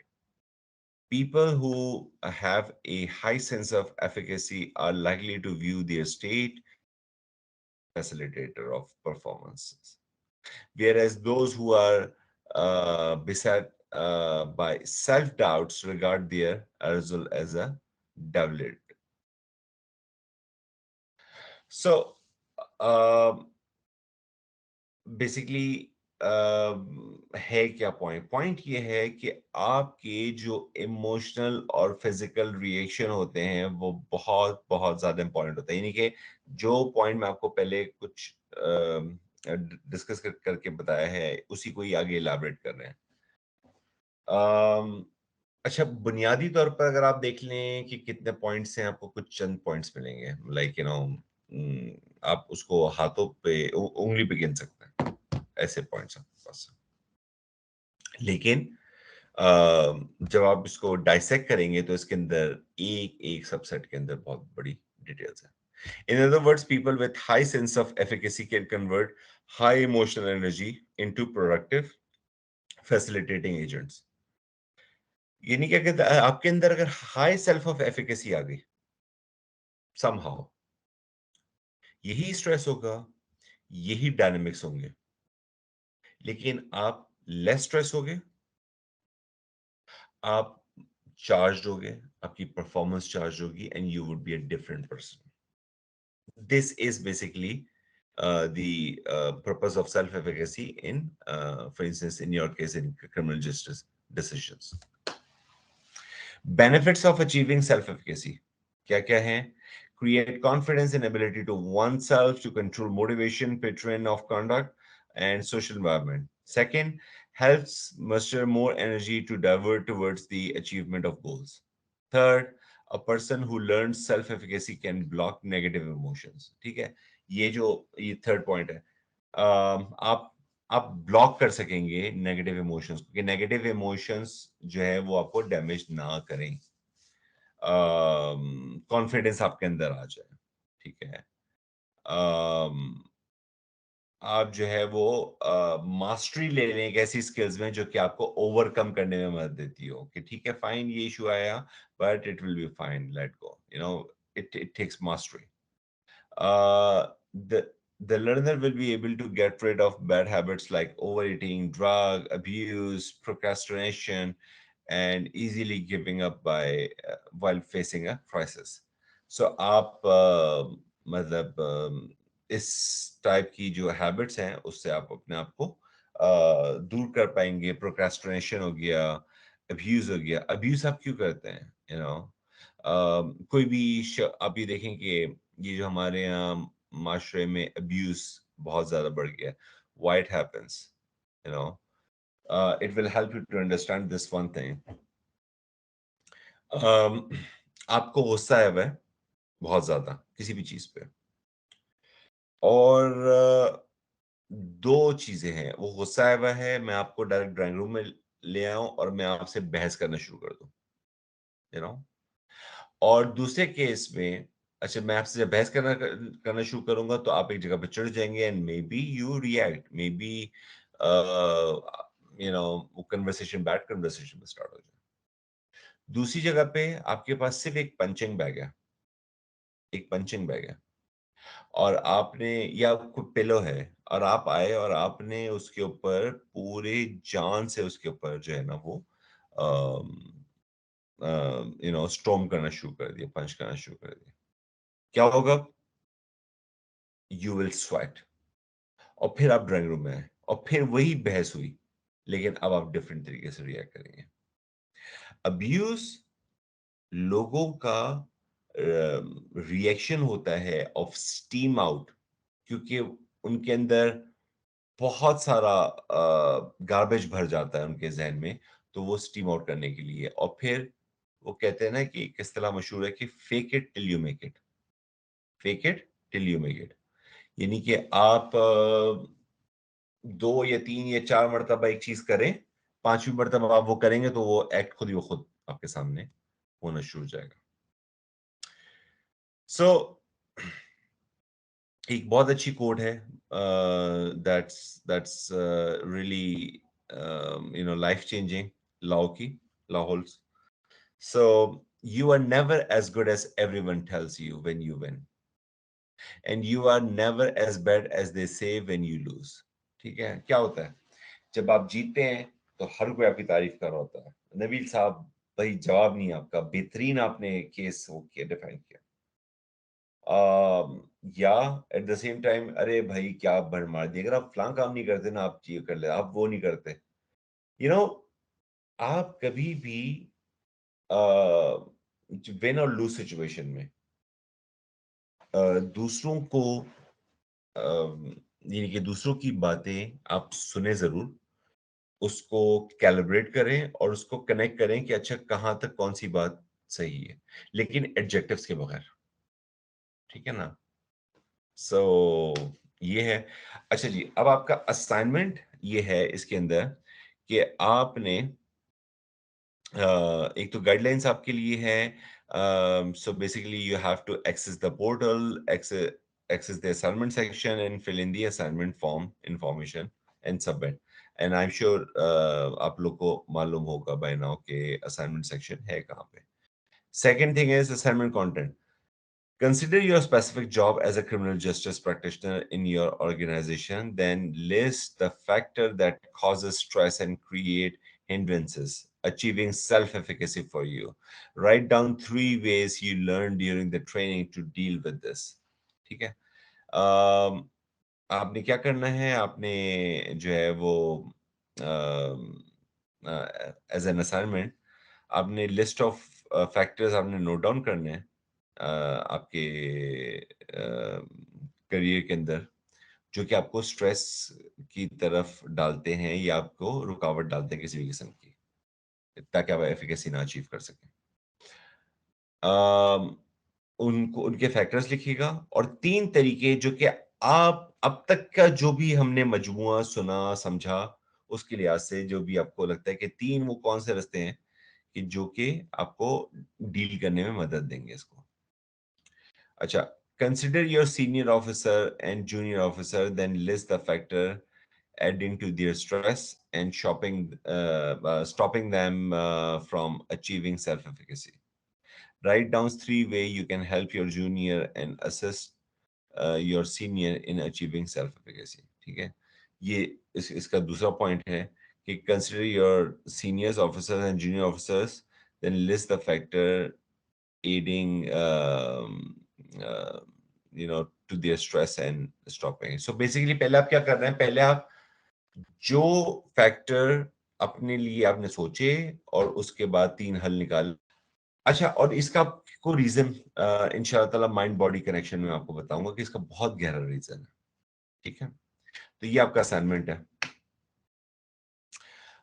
People who have a high sense of efficacy are likely to view their state facilitator of performances, whereas those who are beset by self-doubts regard their result as a doublet. So basically है क्या point ये है कि आपके जो emotional और physical reaction होते हैं वो बहुत बहुत ज्यादा इंपॉर्टेंट होता है। यानी कि जो पॉइंट मैं आपको पहले कुछ डिस्कस करके बताया है, उसी को ही आगे इलाबरेट कर रहे हैं। अच्छा, बुनियादी तौर पर अगर आप देख लें कि कितने पॉइंट्स हैं, आपको कुछ चंद पॉइंट्स मिलेंगे, लाइक आप उसको हाथों पे उंगली पे गिन सकते हैं, ऐसे पॉइंट्स आपके पास। लेकिन जब आप इसको डाइसेक्ट करेंगे तो इसके अंदर एक एक सबसेट के अंदर बहुत बड़ी डिटेल्स है। In other words, people with high sense of efficacy can convert high emotional energy into productive facilitating agents. यानी क्या कहता है, आपके अंदर अगर हाई सेल्फ ऑफ एफिकेसी आ गई somehow, यही स्ट्रेस होगा, यही डायनामिक्स होंगे। लेकिन आप लेस स्ट्रेस होगे, आप चार्ज होगे, आपकी परफॉर्मेंस चार्ज होगी, and you would be a different person. This is basically the purpose of self-efficacy in, for instance, in your case, in criminal justice decisions. Benefits of achieving self-efficacy क्या क्या हैं? Create confidence and ability to oneself to control motivation, pattern of conduct, and social environment. Second, helps muster more energy to divert towards the achievement of goals. Third, a person who learns self-efficacy can block negative emotions. ठीक है, ये third point है। आप block कर सकेंगे negative emotions, क्योंकि negative emotions जो है वो आपको डैमेज ना करें, कॉन्फिडेंस आपके अंदर आ जाए। ठीक है, आप जो है वो मास्टरी ले लें एक ऐसी स्किल्स में जो कि आपको ओवरकम करने में मदद देती हो, कि ठीक है फाइन, ये इशू आया but it will be fine, let go, it takes mastery. The learner will be able to get rid of bad habits like overeating, drug abuse, procrastination, and easily giving up while facing a crisis. So आप मतलब इस type की जो habits हैं उससे आप अपने आप को दूर कर पाएंगे। प्रोक्रेस्टिनेशन हो गया, अब्यूज हो गया। अब्यूज आप क्यों करते हैं? कोई भी आप ये देखें कि ये जो हमारे यहाँ माशरे में अब्यूज बहुत ज्यादा बढ़ गया। Why it happens? It will help you to understand this one thing. आपको गुस्सा है वह बहुत ज्यादा किसी भी चीज पे, और दो चीजें हैं, वो गुस्सा है वह है, मैं आपको डायरेक्ट ड्राइंग रूम में ले आऊं और मैं आपसे बहस करना शुरू कर दूं, और दूसरे केस में, अच्छा मैं आपसे जब बहस करना शुरू करूंगा तो आप एक जगह पे चढ़ जाएंगे and may be you react, may be वो कन्वर्सेशन बैड कन्वर्सेशन में स्टार्ट हो जाए। दूसरी जगह पे आपके पास सिर्फ एक पंचिंग बैग है, एक पंचिंग बैग है, और आपने, या कोई पिलो है, और आप आए और आपने उसके ऊपर पूरे जान से उसके ऊपर जो है ना वो स्टॉर्म करना शुरू कर दिया, पंच करना शुरू कर दिया। क्या होगा? यू विल स्वेट, और फिर आप ड्राइंग रूम में आए और फिर वही बहस हुई, लेकिन अब आप डिफरेंट तरीके से रिएक्ट करेंगे। अब्यूज लोगों का रिएक्शन होता है ऑफ स्टीम आउट, क्योंकि उनके अंदर बहुत सारा गार्बेज भर जाता है उनके जहन में, तो वो स्टीम आउट करने के लिए, और फिर वो कहते हैं ना कि एक इस्तेलाह मशहूर है कि fake it till you make it, fake it till you make it, यानी कि आप 2 या 3 या 4 मरतबा एक चीज करें, 5वीं मरतबा आप वो करेंगे तो वो एक्ट खुद ही वो खुद आपके सामने होना शुरू हो जाएगा। सो एक बहुत अच्छी कोड है, that's really life changing, law holes, so you are never as good as everyone tells you when you win, and you are never as bad as they say when you lose. ठीक है, क्या होता है जब आप जीतते हैं तो हर कोई आपकी तारीफ कर रहा होता है, नबील साहब भाई जवाब नहीं आपका, बेहतरीन आपने केस वो किया, डिफाइन किया, या एट द सेम टाइम अरे भाई क्या भर मार दिया, अगर आप फलां काम नहीं करते ना, आप ये कर ले, आप वो नहीं करते, आप कभी भी विन और लूज सिचुएशन में दूसरों को यानी कि दूसरों की बातें आप सुने जरूर, उसको कैलिब्रेट करें और उसको कनेक्ट करें कि अच्छा कहाँ तक कौन सी बात सही है, लेकिन एडजेक्टिव्स के बगैर, ठीक है ना। सो ये है। अच्छा जी, अब आपका असाइनमेंट ये है इसके अंदर कि आपने एक तो गाइडलाइंस आपके लिए है। So basically you have to access the portal, access the assignment section and fill in the assignment form information and submit. And I'm sure आप लोग को मालूम होगा by now कि assignment section है कहाँ पे। Second thing is assignment content. Consider your specific job as a criminal justice practitioner in your organization, then list the factor that causes stress and create hindrances, achieving self-efficacy for you. Write down 3 ways you learned during the training to deal with this. ठीक है? आपने क्या करना है, आपने जो है वो एज एन असाइनमेंट आपने लिस्ट ऑफ फैक्टर्स आपने नोट डाउन करने हैं आपके करियर के अंदर, जो कि आपको स्ट्रेस की तरफ डालते हैं या आपको रुकावट डालते हैं किसी भी किस्म की, ताकि आप एफिकेसी ना अचीव कर सकें। उनको उनके फैक्टर्स लिखिएगा और 3 तरीके जो कि आप अब तक का जो भी हमने मजमुआ सुना समझा उसके लिहाज से जो भी आपको लगता है कि 3 वो कौन से रास्ते हैं कि जो कि आपको डील करने में मदद देंगे इसको। अच्छा, consider your senior officer and junior officer, then list the factor adding to their stress and stopping them from achieving self-efficacy. Write down 3 ways you can help your junior and assist your senior in achieving self-efficacy. ठीक है, ये इसका दूसरा point है कि consider your seniors officers and junior officers, then list the factor aiding to their stress and stopping. So basically पहले आप क्या कर रहे हैं, पहले आप जो फैक्टर अपने लिए आपने सोचे और उसके बाद 3 हल निकाल। अच्छा, और इसका को रीजन इंशाल्लाह ताला माइंड बॉडी कनेक्शन में आपको बताऊंगा कि इसका बहुत गहरा रीजन है। ठीक है, तो ये आपका असाइनमेंट है।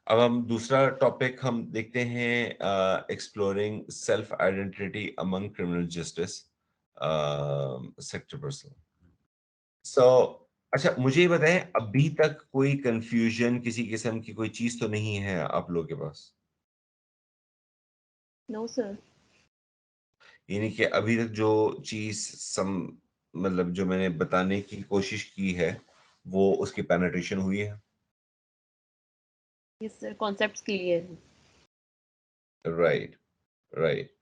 अब हम दूसरा टॉपिक हम देखते हैं, exploring self identity among criminal justice sector person. So अच्छा, मुझे ये बताएं, अभी तक कोई कंफ्यूजन किसी किस्म की कोई चीज तो नहीं है आप लोगों के पास? No sir. यानी कि अभी तक जो चीज मतलब जो मैंने बताने की कोशिश की है वो उसकी पेनिट्रेशन हुई है? यस सर, कॉन्सेप्ट्स क्लियर है। Right right.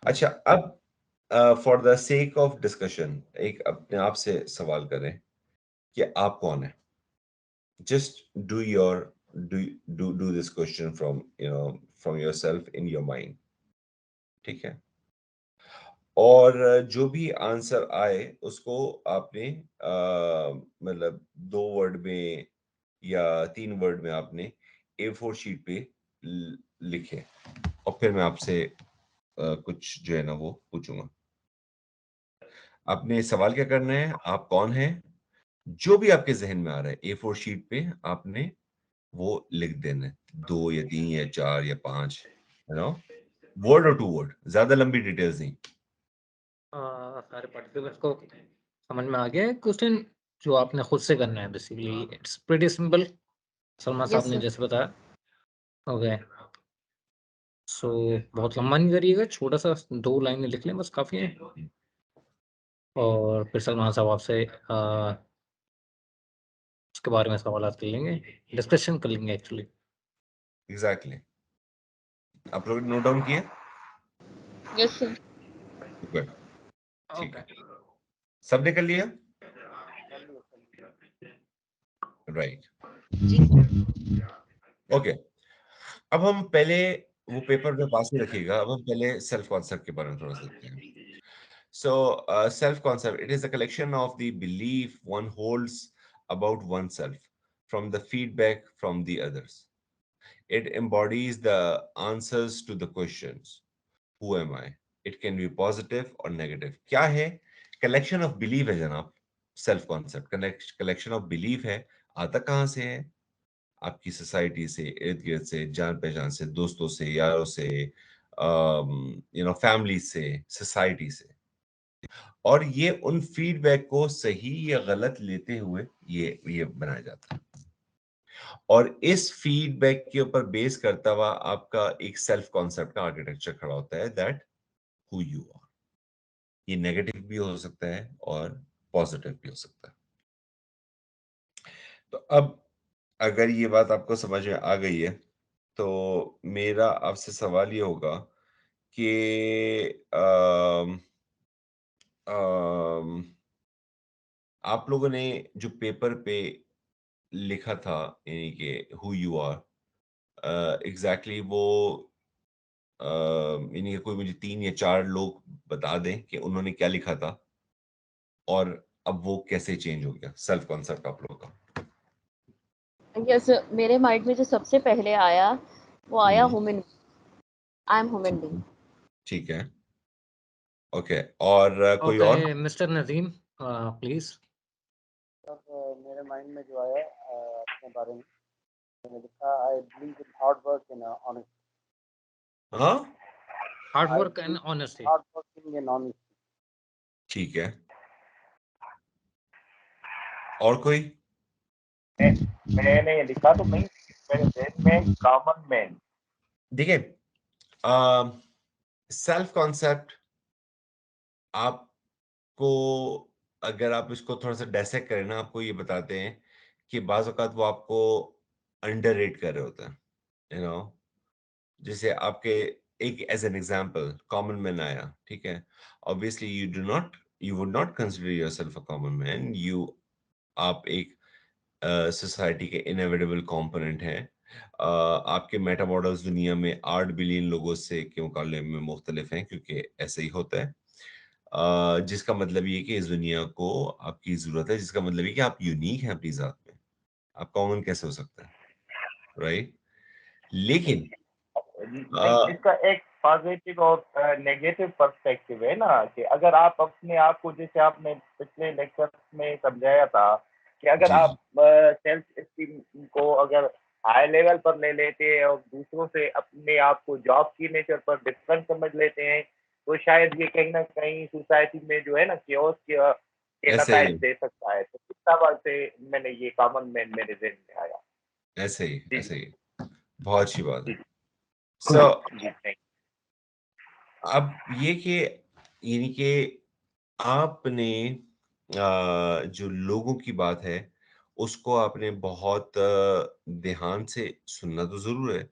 अच्छा, अब for the sake of discussion एक अपने आप से सवाल करें कि आप कौन है। Just do this question from yourself in your mind। ठीक है, और जो भी आंसर आए उसको आपने मतलब 2 वर्ड में या 3 वर्ड में आपने A4 शीट पे लिखे और फिर मैं आपसे कुछ जो है ना वो पूछूंगा। आपने सवाल क्या करना है, आप कौन हैं, जो भी आपके जहन में आ रहा है A4 शीट पे आपने वो लिख देना है, 2 या 3 या 4 या 5, वर्ड और 2 वर्ड, ज्यादा लंबी डिटेल्स नहीं। सारे पार्टिसिपेंट्स को समझ में आ गया है क्वेश्चन जो आपने खुद से करना है। Basically it's pretty simple, Salma साहब ने जैसे बताया। ओके, सो बहुत लंबा नहीं करिएगा, छोटा सा 2 लाइनें लिख लें बस, काफ़ी है। और फिर सलमान साहब आपसे उसके बारे में सवाल कर लेंगे, डिस्कशन कर लेंगे एक्चुअली। एग्जैक्टली। आप लोग नोट डाउन किए? Yes sir. गुड, ठीक है, सबने कर लिया? Right, okay. अब हम पहले वो पेपर में पास में रखिएगा, अब हम पहले सेल्फ कॉन्सेप्ट के बारे में थोड़ा सा देखते हैं। So self concept, it is a collection of the belief one holds about oneself from the feedback from the others. It embodies the answers to the questions, who am I? It can be positive or negative. क्या है? Collection of belief है जनाब, self concept collection of belief है। आता कहाँ से है? आपकी सोसाइटी से, इर्द गिर्द से, जान पहचान से, दोस्तों से, यारों से, फैमिली से, सोसाइटी से। और ये उन फीडबैक को सही या गलत लेते हुए ये बनाया जाता है। और इस फीडबैक के ऊपर बेस करता हुआ आपका एक सेल्फ कॉन्सेप्ट का आर्किटेक्चर खड़ा होता है, दैट हु यू आर। ये नेगेटिव भी हो सकता है और पॉजिटिव भी हो सकता है। तो अब अगर ये बात आपको समझ में आ गई है, तो मेरा आपसे सवाल ये होगा कि आप लोगों ने जो पेपर पे लिखा था, यानी कि हु यू आर, एग्जैक्टली वो यानी कि कोई मुझे 3 या 4 लोग बता दें कि उन्होंने क्या लिखा था और अब वो कैसे चेंज हो गया सेल्फ कॉन्सेप्ट आप लोगों का। यस, मेरे माइंड में जो सबसे पहले आया वो आया human, I am human being. ठीक है, ओके। और कोई और? Okay mister Nadeem please. मेरे माइंड में जो आया अपने बारे में मैंने लिखा, I believe in hard work and honesty. हाँ, hard work and honesty. Hard working and honesty. ठीक है, और कोई? मैंने लिखा तो नहीं, मेरे ध्यान में कॉमन मैन। देखिए, सेल्फ कॉन्सेप्ट आपको, अगर आप इसको थोड़ा सा डायसेक्ट करें ना, आपको ये बताते हैं कि बाज़ औक़ात वो आपको अंडररेट कर रहे होते हैं, यू नो। जैसे आपके एक as an example common man आया, ठीक है। Obviously you would not consider yourself a common man. आप एक सोसाइटी के इनएविटेबल कंपोनेंट हैं। आपके मेटा मॉडल्स दुनिया में 8 बिलियन लोगों से के मुकाबले में मुख्तलिफ हैं, क्योंकि ऐसे ही होता है। जिसका मतलब ये कि इस दुनिया को आपकी जरूरत है, जिसका मतलब ये कि आप यूनिक हैं अपनी जात में। आप कॉमन कैसे हो सकते हैं, राइट? लेकिन नहीं, इसका एक पॉजिटिव और नेगेटिव पर्सपेक्टिव है ना, कि अगर आप अपने आप को, जैसे आपने पिछले लेक्चर में समझाया था कि अगर आप सेल्फ एस्टीम को अगर हाई लेवल पर ले लेते हैं और दूसरों से अपने आप को जॉब की नेचर पर डिफरेंट समझ लेते हैं, तो शायद ये कहीं ना कहीं सोसाइटी में जो है ना केओस के ऐसे नताइज ही दे सकता है। तो इस तरह से मैंने ये कॉमन मैन मेरे ज़हन में आया। ऐसे ही जी ऐसे ही बहुत अच्छी बात है। जी सो जी थैंक अब ये कि यानी कि आपने जो लोगों की बात है उसको आपने बहुत ध्यान से सुनना तो जरूर है,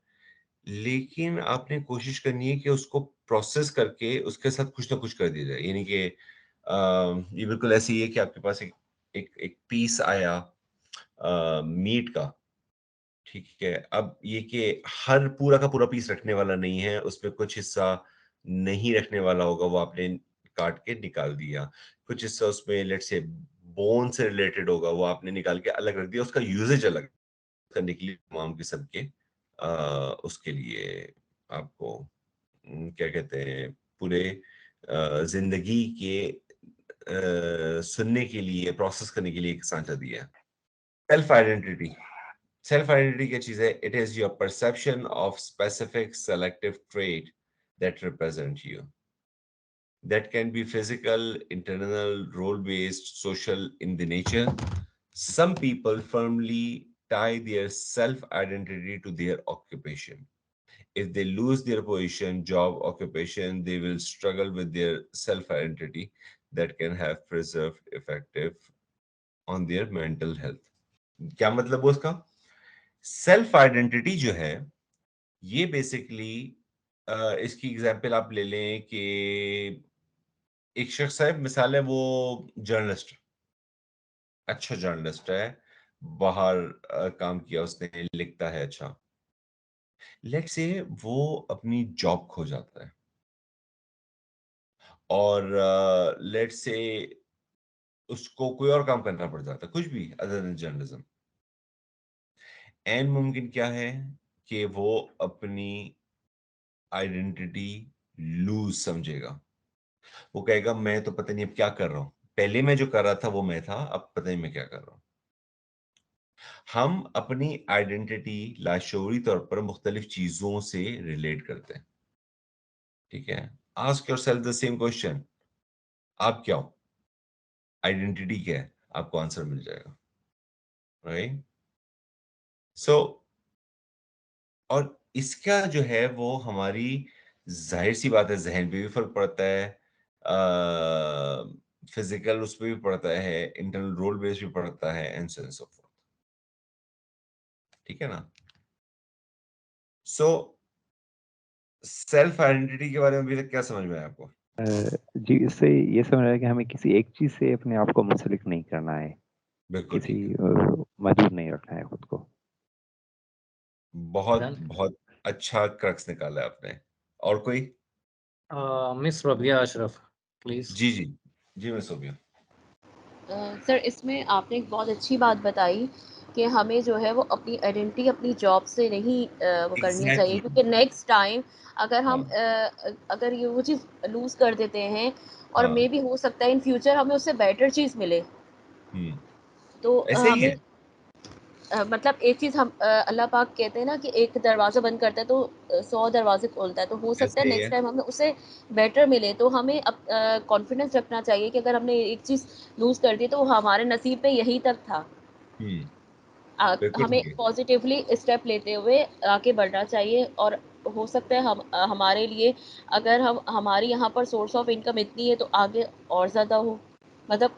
लेकिन आपने कोशिश करनी है कि उसको प्रोसेस करके उसके साथ कुछ ना कुछ कर दिया जाए। यानी कि ये बिल्कुल ऐसे ही है कि आपके पास एक पीस आया मीट का, ठीक है। अब ये कि हर पूरा का पूरा पीस रखने वाला नहीं है, उसमें कुछ हिस्सा नहीं रखने वाला होगा, वो आपने काट के निकाल दिया। कुछ हिस्सा उसमें लेट्स से बोन से रिलेटेड होगा, वो आपने निकाल के अलग रख दिया। उसका यूजेज अलग करने के लिए तमाम किस्म के उसके लिए आपको क्या कहते हैं, पूरे जिंदगी के सुनने के लिए, प्रोसेस करने के लिए एक सांचा दिया। सेल्फ आइडेंटिटी, सेल्फ आइडेंटिटी क्या चीज है? It is your perception of specific selective trait that represent you, that can be physical, internal, role based, social in the nature. Some people firmly tie their self identity to their occupation. If they lose their position, job, occupation, they will struggle with their self identity that can have preserved effective on their mental health. क्या मतलब है उसका? Self identity जो है ये basically इसकी example आप ले लें कि एक शख्स है, मिसाल है वो जर्नलिस्ट, अच्छा जर्नलिस्ट है, बाहर काम किया उसने, लिखता है अच्छा। लेट्स से वो अपनी जॉब खो जाता है और लेट्स से उसको कोई और काम करना पड़ जाता है, कुछ भी अदर देन जर्नलिज्म। एन मुमकिन क्या है कि वो अपनी आइडेंटिटी लूज समझेगा। वो कहेगा मैं तो पता नहीं अब क्या कर रहा हूं, पहले मैं जो कर रहा था वो मैं था, अब पता नहीं मैं क्या कर रहा हूं। हम अपनी आइडेंटिटी लाशऊरी तौर पर मुख्तलिफ चीजों से रिलेट करते हैं, ठीक है। Ask yourself the same question, आप क्या हो, आइडेंटिटी क्या है, आपको आंसर मिल जाएगा, राइट। सो और इसका जो है वो हमारी, जाहिर सी बात है, जहन पे भी फर्क पड़ता है, फिजिकल उस पे भी पड़ता है, इंटरनल रोल बेस भी पड़ता है, and so on so fourth, ठीक है ना। सो सेल्फ आइडेंटिटी के बारे में अभी तक क्या समझ में आया आपको? जी, इससे ये समझ रहा है कि हमें किसी एक चीज से अपने आप को मुंसलिक नहीं करना है, बिल्कुल किसी ठीक है, मजबूर नहीं रखना है खुद को। बहुत Done. बहुत अच्छा क्रक्स निकाला है आपने। और कोई? Miss Rabia Ashraf please. जी जी जी, मैं सोबिया। सर इसमें आपने एक बहुत अच्छी बात बताई कि हमें जो है वो अपनी आइडेंटिटी अपनी जॉब से नहीं वो करनी चाहिए, एग्जैक्टली, क्योंकि नेक्स्ट टाइम अगर हम हाँ अगर ये वो चीज़ लूज कर देते हैं और हाँ, मे भी हो सकता है इन फ्यूचर हमें उससे बेटर चीज़ मिले, तो ऐसे ही हमें है। मतलब एक चीज़ हम अल्लाह पाक कहते हैं ना कि एक दरवाज़ा बंद करता है तो 100 दरवाजे खोलता है, तो हो सकता है ऐसे ही नेक्स्ट है। टाइम हमें उससे बेटर मिले। तो हमें अब कॉन्फिडेंस रखना चाहिए कि अगर हमने एक चीज़ लूज़ कर दी तो वो हमारे नसीब में यही तक था। बिल्कुल हमें ठीक है। पॉजिटिवली स्टेप लेते हुए आगे बढ़ना चाहिए, और हो सकता है हम हमारे लिए अगर हम हमारी यहाँ पर सोर्स ऑफ इनकम इतनी है तो आगे और ज़्यादा हो, मतलब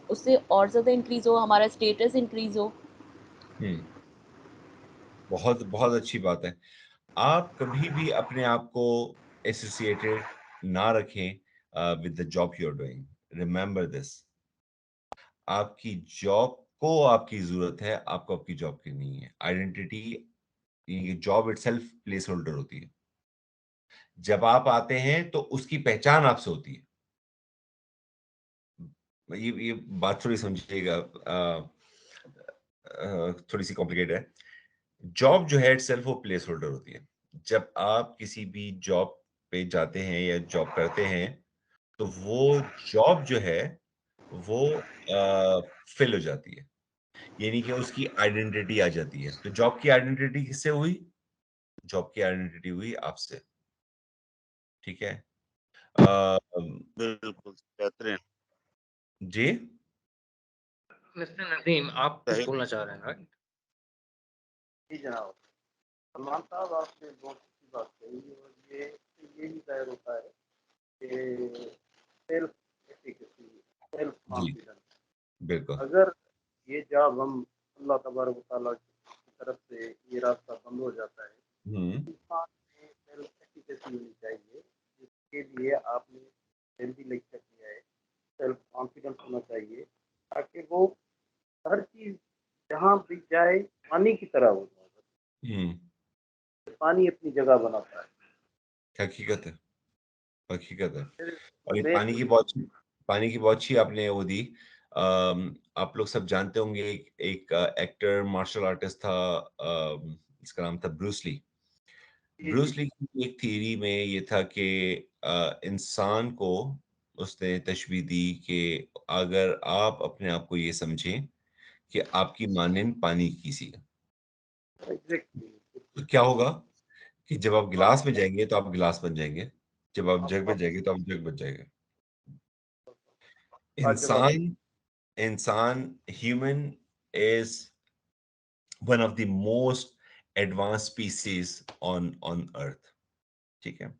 उससे और ज़्यादा इंक्रीज हो, हमारा स्टेटस इंक्रीज हो। बहुत बहुत अच्छी बात है। आप कभी भी अपने आप को एसोसिएटेड ना रखें with the job you are doing. Remember this, आपकी जॉब को आपकी जरूरत है, आपको आपकी जॉब की नहीं है। आइडेंटिटी, ये जॉब इटसेल्फ प्लेस होल्डर होती है। जब आप आते हैं तो उसकी पहचान आपसे होती है। ये बात थोड़ी समझिएगा, थोड़ी सी कॉम्प्लिकेटेड है। जॉब जो है इटसेल्फ वो प्लेस होल्डर होती है। जब आप किसी भी जॉब पे जाते हैं या जॉब करते हैं तो वो जॉब जो है वो फिल हो जाती है, यानी कि उसकी आइडेंटिटी आ जाती है। तो जॉब की आइडेंटिटी किससे हुई? जॉब की आइडेंटिटी हुई आपसे, ठीक है। बिल्कुल बेहतरीन। जी मिस्टर नदीम आप कुछ सही। बोलना चाह रहे हैं राइट? जी जनाब, सलमान साहब आपने बहुत अच्छी बात कही और यही जाहिर होता है कि सेल्फ एफिकेसी, सेल्फ जी कॉन्फिडेंस, बिल्कुल। अगर ये जॉब हम अल्लाह तबारक व तआला की तरफ से ये रास्ता बंद हो जाता है, इंसान में सेल्फ एफिकेसी होनी चाहिए, जिसके लिए आपने हेल्दी लेक्चर किया है। सेल्फ कॉन्फिडेंस होना चाहिए ताकि वो हर चीज़ जहाँ भी जाए पानी की तरह हो जाए। पानी अपनी जगह बनाता है। हकीकत है, हकीकत है। फिर और ये मैं पानी की बहुत अच्छी आपने वो दी। आप लोग सब जानते होंगे, एक एक्टर मार्शल आर्टिस्ट था, इसका नाम था ब्रूस ली। जी जी ब्रूस ली की एक थियरी में ये था कि इंसान को उसने तशबीह दी कि अगर आप अपने आप को ये समझें कि आपकी मानंद पानी की सी है, एग्जैक्टली। तो क्या होगा कि जब आप हाँ गिलास में जाएंगे तो आप गिलास बन जाएंगे, जब आप जग में आप जाएंगे तो आप जग बन जाएंगे। लाजवाब। इंसान इंसान human is one of the most advance species on earth, ठीक है।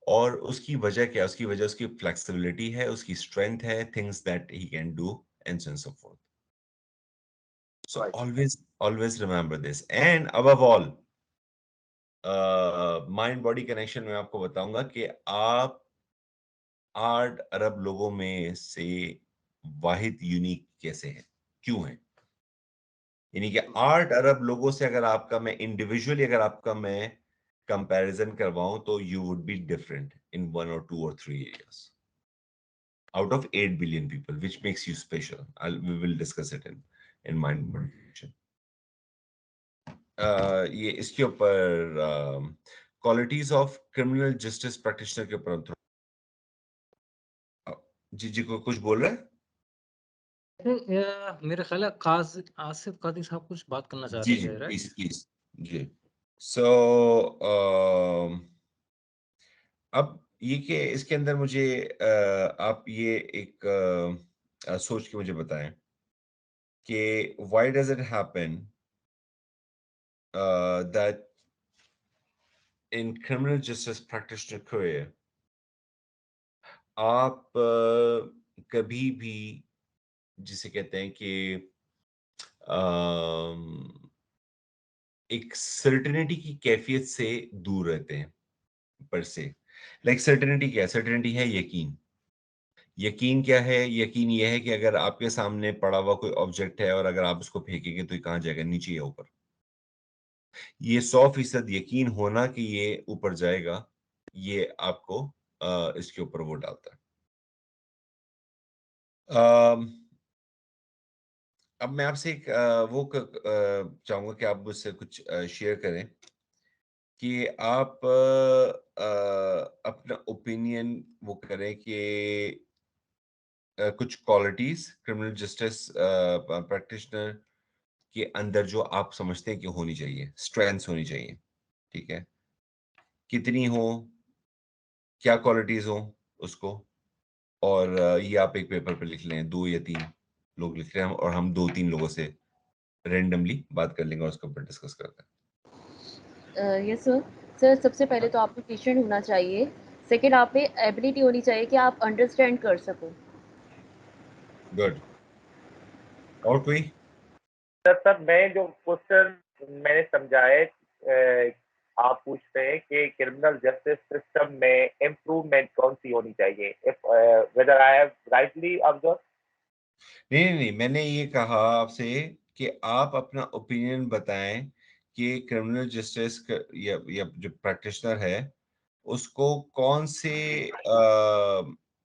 और उसकी वजह क्या है? उसकी वजह उसकी फ्लेक्सिबिलिटी है, उसकी स्ट्रेंथ है, things that he can do, and so fourth. So right. Always remember this, and above all mind body connection में आपको बताऊंगा कि आप 8 अरब लोगों में से वाहिद यूनिक कैसे हैं, क्यों हैं? यानी कि 8 अरब लोगों से अगर आपका मैं इंडिविजुअली अगर आपका मैं कंपैरिजन करवाऊं तो you would be different in 1 or 2 or 3 areas out of 8 billion people, which makes you special. We will discuss it in mind meditation. ये इसके ऊपर qualities of criminal justice practitioner के ऊपर जी जी को कुछ बोल रहे हैं? मेरा ख्याल है आसिफ कादी साहब कुछ बात करना चाह जी रहे जी थे, राइट? प्लीज प्लीज जी। सो अब ये कि इसके अंदर मुझे आप ये एक सोच के मुझे बताएं कि why does it happen that in criminal justice practitioner career आप कभी भी जिसे कहते हैं कि एक सर्टेनिटी की कैफियत से दूर रहते हैं पर से। लाइक सर्टेनिटी क्या है? सर्टेनिटी है यकीन। यकीन क्या है? यकीन ये है कि अगर आपके सामने पड़ा हुआ कोई ऑब्जेक्ट है और अगर आप उसको फेंकेंगे तो ये कहाँ जाएगा? नीचे या ऊपर। ये 100% यकीन होना कि ये ऊपर जाएगा, ये आपको इसके ऊपर वो डालता है। अब मैं आपसे एक चाहूंगा कि आप मुझसे कुछ शेयर करें कि आप अपना ओपिनियन वो करें कि कुछ क्वालिटीज क्रिमिनल जस्टिस प्रैक्टिशनर के अंदर जो आप समझते हैं कि होनी चाहिए, स्ट्रेंथ्स होनी चाहिए, ठीक है? कितनी हो, क्या क्वालिटीज हो उसको, और ये आप एक पेपर पे लिख लें, 2 या 3 लोग लिख रहे हैं और हम 2-3 लोगों से रेंडमली बात कर लेंगे और उसके ऊपर डिस्कस करते हैं। Yes sir. सर सबसे पहले तो आपको पेशेंट होना चाहिए। सेकंड आप में एबिलिटी होनी चाहिए कि आप अंडरस्टैंड कर सको। गुड। और कोई? सर मैं जो क्वेश्चन मैंने समझाए, आप पूछते हैं कि क्रिमिनल जस्टिस सिस्टम में इम्प्रूवमेंट कौन सी होनी चाहिए, whether I have rightly observe? नहीं, मैंने ये कहा आपसे कि आप अपना ओपिनियन बताएं कि क्रिमिनल जस्टिस या जो प्रैक्टिशनर है उसको कौन से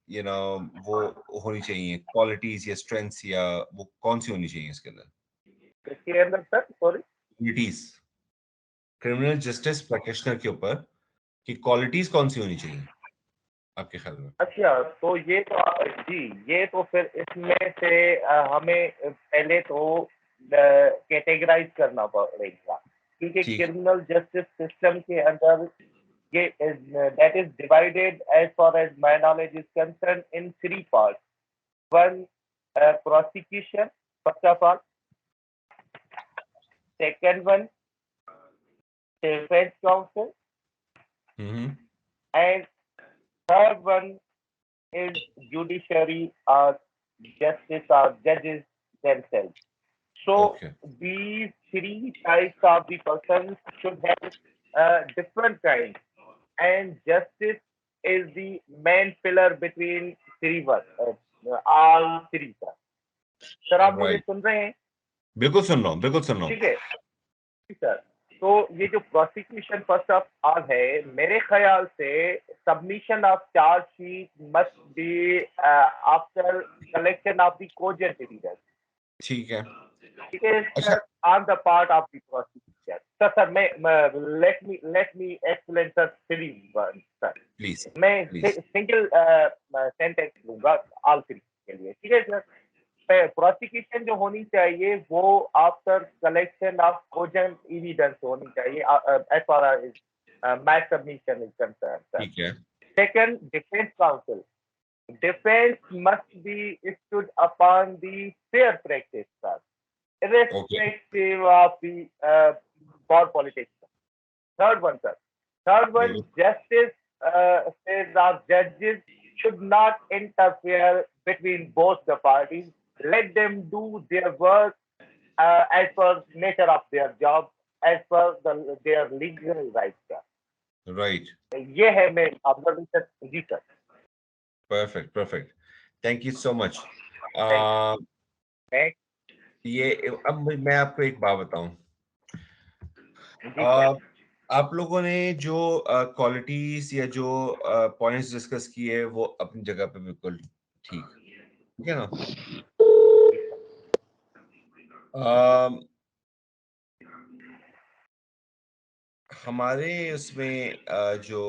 यू नो वो होनी चाहिए, क्वालिटीज या स्ट्रेंथ्स, या वो कौन सी होनी चाहिए इसके अंदर? इसके अंदर sir, sorry, qualities criminal justice practitioner के ऊपर कि क्वालिटीज कौन सी होनी चाहिए आपके ख्याल में? अच्छा, तो ये तो जी, ये तो फिर इसमें से हमें पहले तो कैटेगराइज करना पड़ेगा, क्योंकि ठीक। क्रिमिनल जस्टिस सिस्टम के अंदर ये that is divided as far as my knowledge is concerned in 3 parts. One, prosecution, first of all. Second one, defense counsel. And third one is judiciary or justice or judges themselves. So these 3 types of the persons should have different kinds, and justice is the main pillar between all 3 sir. आप मुझे सुन रहे हैं? बिल्कुल सुन रहा हूँ, बिल्कुल सुन रहा हूँ। ठीक है सर। तो ये जो प्रोसिक्यूशन फर्स्ट ऑफ ऑल है, मेरे ख्याल से submission of charge sheet must be after collection of the cogent evidence. ठीक है। ठीक है sir, on the part of the prosecution. Sir मैं let me explain sir 3 sir please. मैं सिंगल सेंटेंस लूंगा ऑल 3 के लिए। ठीक है सर। प्रोसिक्यूशन जो होनी चाहिए वो after collection of cogent evidence होनी चाहिए as far as my submission is concerned. ठीक है। Second, defence counsel. Defense must be stood upon the fair practice, sir, irrespective of the for politics. Third one, sir. Third one, justice says our judges should not interfere between both the parties. Let them do their work as per nature of their job, as per their legal rights, sir. Right. ये है मेरी observation. जी sir. Perfect. Thank you so much. ये अब मैं आपको एक बात बताऊं। आप लोगों ने जो क्वालिटीज या जो पॉइंट्स डिस्कस किए वो अपनी जगह पे बिल्कुल ठीक है ना? हमारे उसमें जो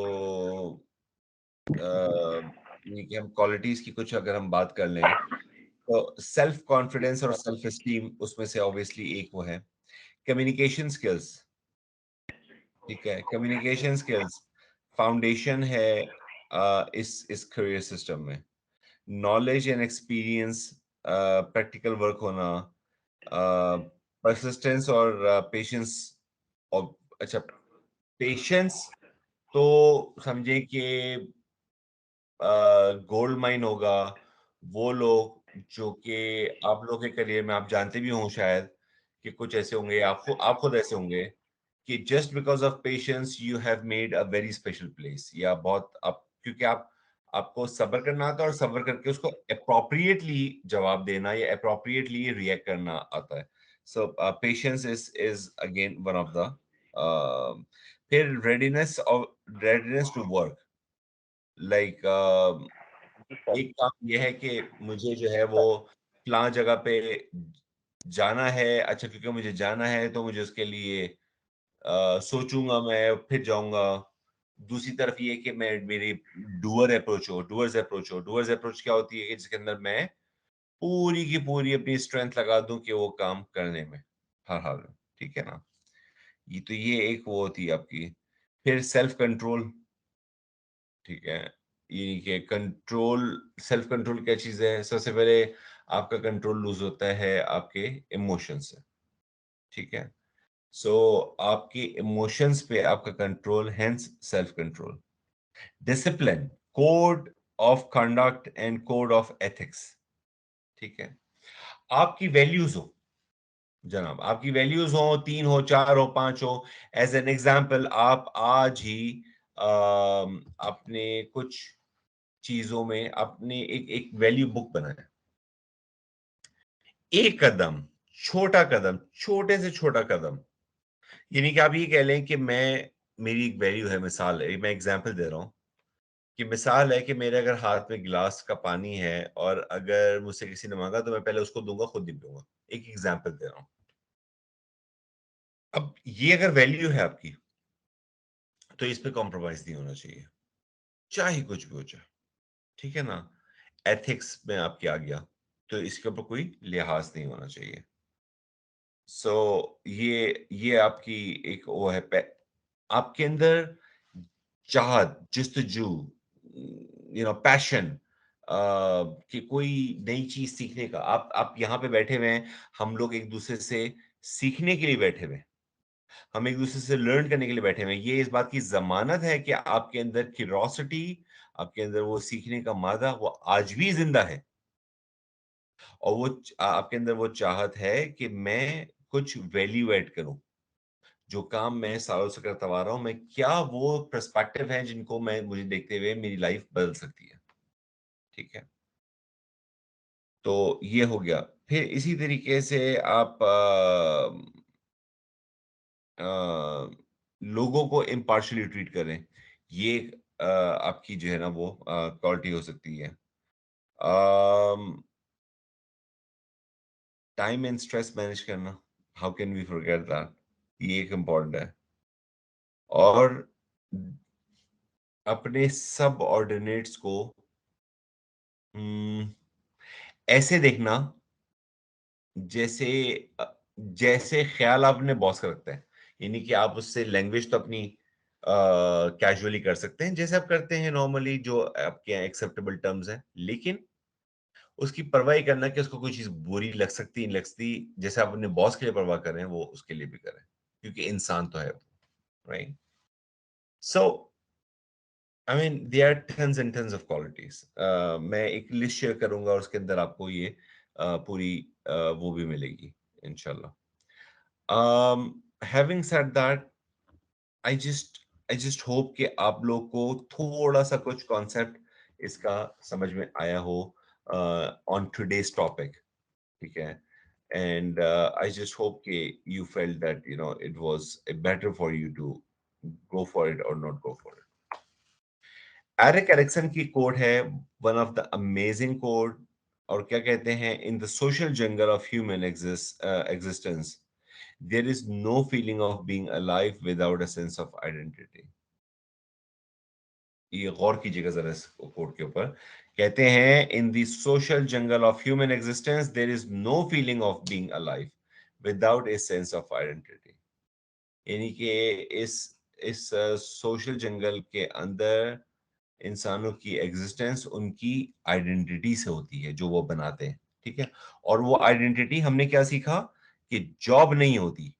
ये कि हम क्वालिटीज की कुछ अगर हम बात कर लें तो सेल्फ कॉन्फिडेंस और सेल्फ एस्टीम उसमें से ऑब्वियसली एक वो है। कम्युनिकेशन स्किल्स, ठीक है, कम्युनिकेशन स्किल्स फाउंडेशन है इस करियर सिस्टम में। Knowledge and experience, practical work होना, परसिस्टेंस और पेशेंस। और अच्छा, पेशेंस तो समझे कि गोल्ड माइन होगा। वो लोग जो कि आप लोग के करियर में आप जानते भी हों शायद कि कुछ ऐसे होंगे, आप खुद ऐसे होंगे कि just because of patience you have made a very special place, या बहुत आप क्योंकि आपको सब्र करना आता है और सब्र करके उसको अप्रोप्रिएटली जवाब देना या अप्रोप्रिएटली रिएक्ट करना आता है। So patience is again one of the. फिर रेडीनेस टू वर्क, लाइक एक काम यह है कि मुझे जो है वो फलां जगह पे जाना है। अच्छा, क्योंकि मुझे जाना है तो मुझे उसके लिए सोचूंगा, मैं फिर जाऊंगा। दूसरी तरफ ये कि मैं मेरी डूअर्स अप्रोच क्या होती है कि जिसके अंदर मैं पूरी की पूरी अपनी स्ट्रेंथ लगा दूं कि वो काम करने में हर हाल में, ठीक है ना। ये एक वो होती है आपकी। फिर सेल्फ कंट्रोल, ठीक है, ये कि कंट्रोल, सेल्फ कंट्रोल क्या चीज है? सबसे पहले आपका कंट्रोल लूज होता है आपके इमोशन से, ठीक है। सो आपके इमोशंस पे आपका control, hence self control. Discipline, code of conduct and code of ethics, ठीक है। आपकी वैल्यूज हो जनाब, आपकी वैल्यूज हो, 3 हो, 4 हो, 5 हो। एज एन एग्जाम्पल, आप आज ही अपने कुछ चीजों में अपने एक वैल्यू बुक बनाए। एक कदम, छोटा कदम, छोटे से छोटा कदम, यानी कि आप ये कह लें कि मेरी एक वैल्यू है, मिसाल है, मैं एग्जांपल दे रहा हूं कि मिसाल है कि मेरे अगर हाथ में गिलास का पानी है और अगर मुझसे किसी ने मांगा तो मैं पहले उसको दूंगा, खुद नहीं पीऊंगा। एक एग्जांपल दे रहा हूं। अब ये अगर वैल्यू है आपकी तो इस पे कॉम्प्रोमाइज नहीं होना चाहिए, चाहे कुछ भी हो जाए, ठीक है ना। एथिक्स में आपके आ गया तो इसके ऊपर कोई लिहाज नहीं होना चाहिए। सो ये आपकी एक वो है, आपके अंदर चाहत, जस्तजू, पैशन कि कोई नई चीज सीखने का। आप यहाँ पे बैठे हुए हैं, हम लोग एक दूसरे से सीखने के लिए बैठे हुए हैं, हम एक दूसरे से लर्न करने के लिए बैठे हुए हैं। ये इस बात की जमानत है कि आपके अंदर क्यूरोसिटी, आपके अंदर वो सीखने का मादा वो आज भी जिंदा है, और वो आपके अंदर वो चाहत है कि मैं कुछ वैल्यू ऐड करूं। जो काम मैं सालों से करता आ रहा हूं, मैं क्या वो पर्सपेक्टिव है जिनको मैं मुझे देखते हुए मेरी लाइफ बदल सकती है, ठीक है। तो ये हो गया। फिर इसी तरीके से आप लोगों को इम्पार्शली ट्रीट करें। ये आपकी जो है ना वो क्वालिटी हो सकती है। टाइम एंड स्ट्रेस मैनेज करना, how can we forget that, ये एक इम्पॉर्टेंट है। और अपने सब ऑर्डिनेट्स को ऐसे देखना जैसे जैसे ख्याल आपने बॉस का रखता है। यानी कि आप उससे लैंग्वेज तो अपनी कैजुअली कर सकते हैं जैसे आप करते हैं नॉर्मली, जो आपके यहाँ एक्सेप्टेबल टर्म्स हैं, लेकिन उसकी परवाह करना कि उसको कोई चीज बुरी लग सकती नहीं लगती, जैसे आप अपने बॉस के लिए परवाह कर रहे हैं वो उसके लिए भी करें, क्योंकि इंसान तो है, right. So I mean there are tons and tons of qualities. मैं एक लिस्ट शेयर करूंगा और उसके अंदर आपको ये पूरी वो भी मिलेगी इंशाल्लाह। Having said that, I just hope कि आप लोग को थोड़ा सा कुछ कॉन्सेप्ट इसका समझ में आया हो on today's topic, ठीक है। And I just hope कि you felt that it was better for you to go for it or not go for it. Erik Erikson की कोड है, one of the amazing code, और क्या कहते हैं, in the social jungle of human existence there is no feeling of being alive without a sense of identity. ये गौर कीजिएगा जरा इस कोट के ऊपर। कहते हैं in the social jungle of human existence there is no feeling of being alive without a sense of identity. यानी कि इस सोशल जंगल के अंदर इंसानों की एग्जिस्टेंस उनकी आइडेंटिटी से होती है जो वो बनाते हैं, ठीक है। और वो आइडेंटिटी हमने क्या सीखा कि जॉब नहीं होती।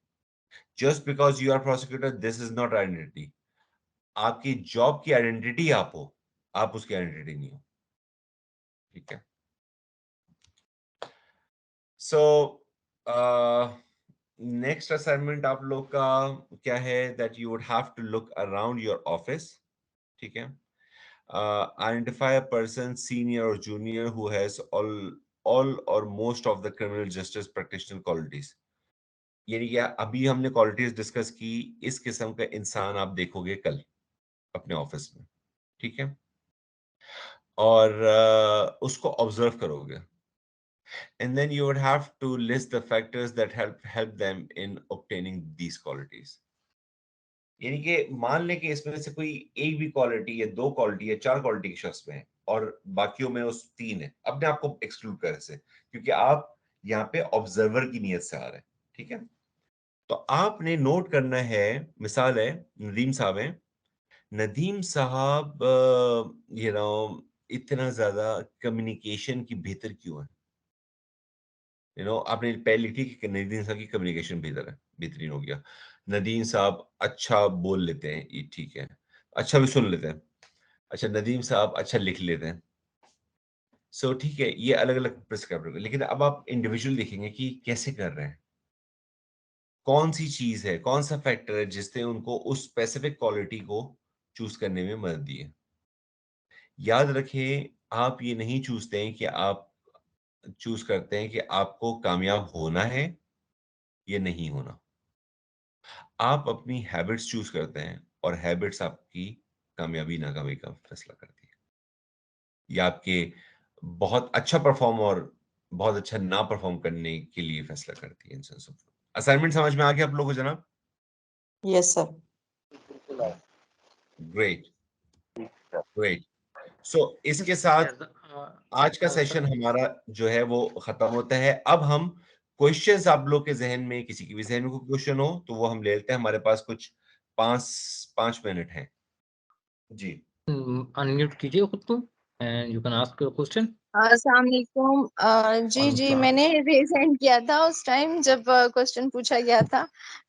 Just because you are prosecutor this is not identity. आपकी जॉब की आइडेंटिटी आप हो, आप उसकी आइडेंटिटी नहीं हो, ठीक है। सो नेक्स्ट असाइनमेंट आप लोग का क्या है, that you would have to look around your office, ठीक है। Identify a person senior or junior who has all or most of the criminal justice practitioner qualities। यानी क्या अभी हमने क्वालिटीज डिस्कस की, इस किस्म का इंसान आप देखोगे कल अपने ऑफिस में, ठीक है। और उसको ऑब्जर्व करोगे, and then you would have to list the factors that help them in obtaining these qualities। यानी कि मान लें कि इसमें से कोई एक भी क्वालिटी या दो क्वालिटी या चार क्वालिटी के शख्स में है और बाकियों में उस तीन है, अपने आप को एक्सक्लूड कर से, क्योंकि आप यहाँ पे ऑब्जर्वर की नियत से आ रहे हैं, ठीक है। तो आपने नोट करना है, मिसाल है नदीम साहब हैं, नदीम साहब यू नो इतना ज्यादा कम्युनिकेशन की बेहतर क्यों है, आपने पहले लिखी कि नदीम साहब की कम्युनिकेशन बेहतर है, बेहतरीन हो गया। नदीम साहब अच्छा बोल लेते हैं, ये ठीक है, अच्छा भी सुन लेते हैं। अच्छा, नदीम साहब अच्छा लिख लेते हैं, सो ठीक है, ये अलग अलग प्रिस्क्राइब। लेकिन अब आप इंडिविजुअल देखेंगे कि कैसे कर रहे हैं, कौन सी चीज है, कौन सा फैक्टर है जिसने उनको उस स्पेसिफिक क्वालिटी को चूज करने में मदद दी है। याद रखें, आप ये नहीं चूजते हैं कि आप चूज करते हैं कि आपको कामयाब होना है या नहीं होना। आप अपनी हैबिट्स चूज करते हैं और हैबिट्स आपकी कामयाबी नाकामयाबी का फैसला करती है, या आपके बहुत अच्छा परफॉर्म और बहुत अच्छा ना परफॉर्म करने के लिए फैसला करती है। असाइनमेंट समझ में आ गया आप लोगों को जनाब? Yes sir. Great great. So इसके साथ आज का सेशन हमारा जो है वो खत्म होता है। अब हम क्वेश्चंस, आप लोग के जहन में, किसी की भी जहन में कोई क्वेश्चन हो तो वो हम ले लेते हैं। हमारे पास कुछ 5 मिनट हैं जी। अनम्यूट कीजिए खुद को and you can ask your question. अस्सलाम वालेकुम। जी मैंने रिसेंड किया था उस टाइम जब क्वेश्चन पूछा गया था,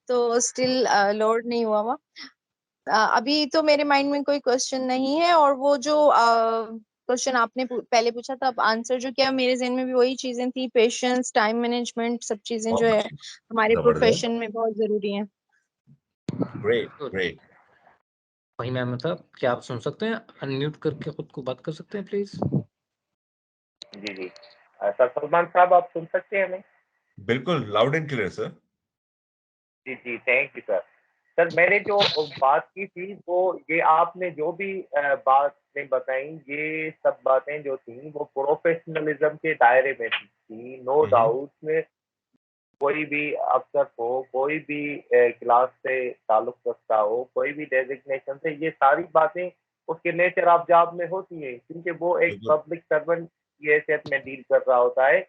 तो स्टिल लोड नहीं हुआ। अभी तो मेरे माइंड में कोई क्वेश्चन नहीं है, और वो जो क्वेश्चन आपने पहले पूछा था, अब आंसर जो किया, मेरे जहन में भी वही चीजें थी, पेशेंस, टाइम मैनेजमेंट, सब चीजें जो है हमारे प्रोफेशन में बहुत जरूरी हैं। Great great. वही मैम साहब, क्या आप सुन सकते हैं? अनम्यूट करके खुद को बात कर सकते हैं प्लीज? जी जी सर, सलमान साहब आप सुन सकते हैं हमें? बिल्कुल लाउड एंड क्लियर सर। जी जी, थैंक यू सर। सर मैंने जो बात की थी वो ये आपने जो भी बातें बताई, ये सब बातें जो थी वो प्रोफेशनलिज्म के दायरे में थी, नो डाउट। में कोई भी अफसर हो, कोई भी क्लास से ताल्लुक रखता हो, कोई भी डेजिग्नेशन से, ये सारी बातें उसके नेचर ऑफ जॉब में होती हैं, क्योंकि वो एक पब्लिक सर्वेंट की हैसियत में डील कर रहा होता है।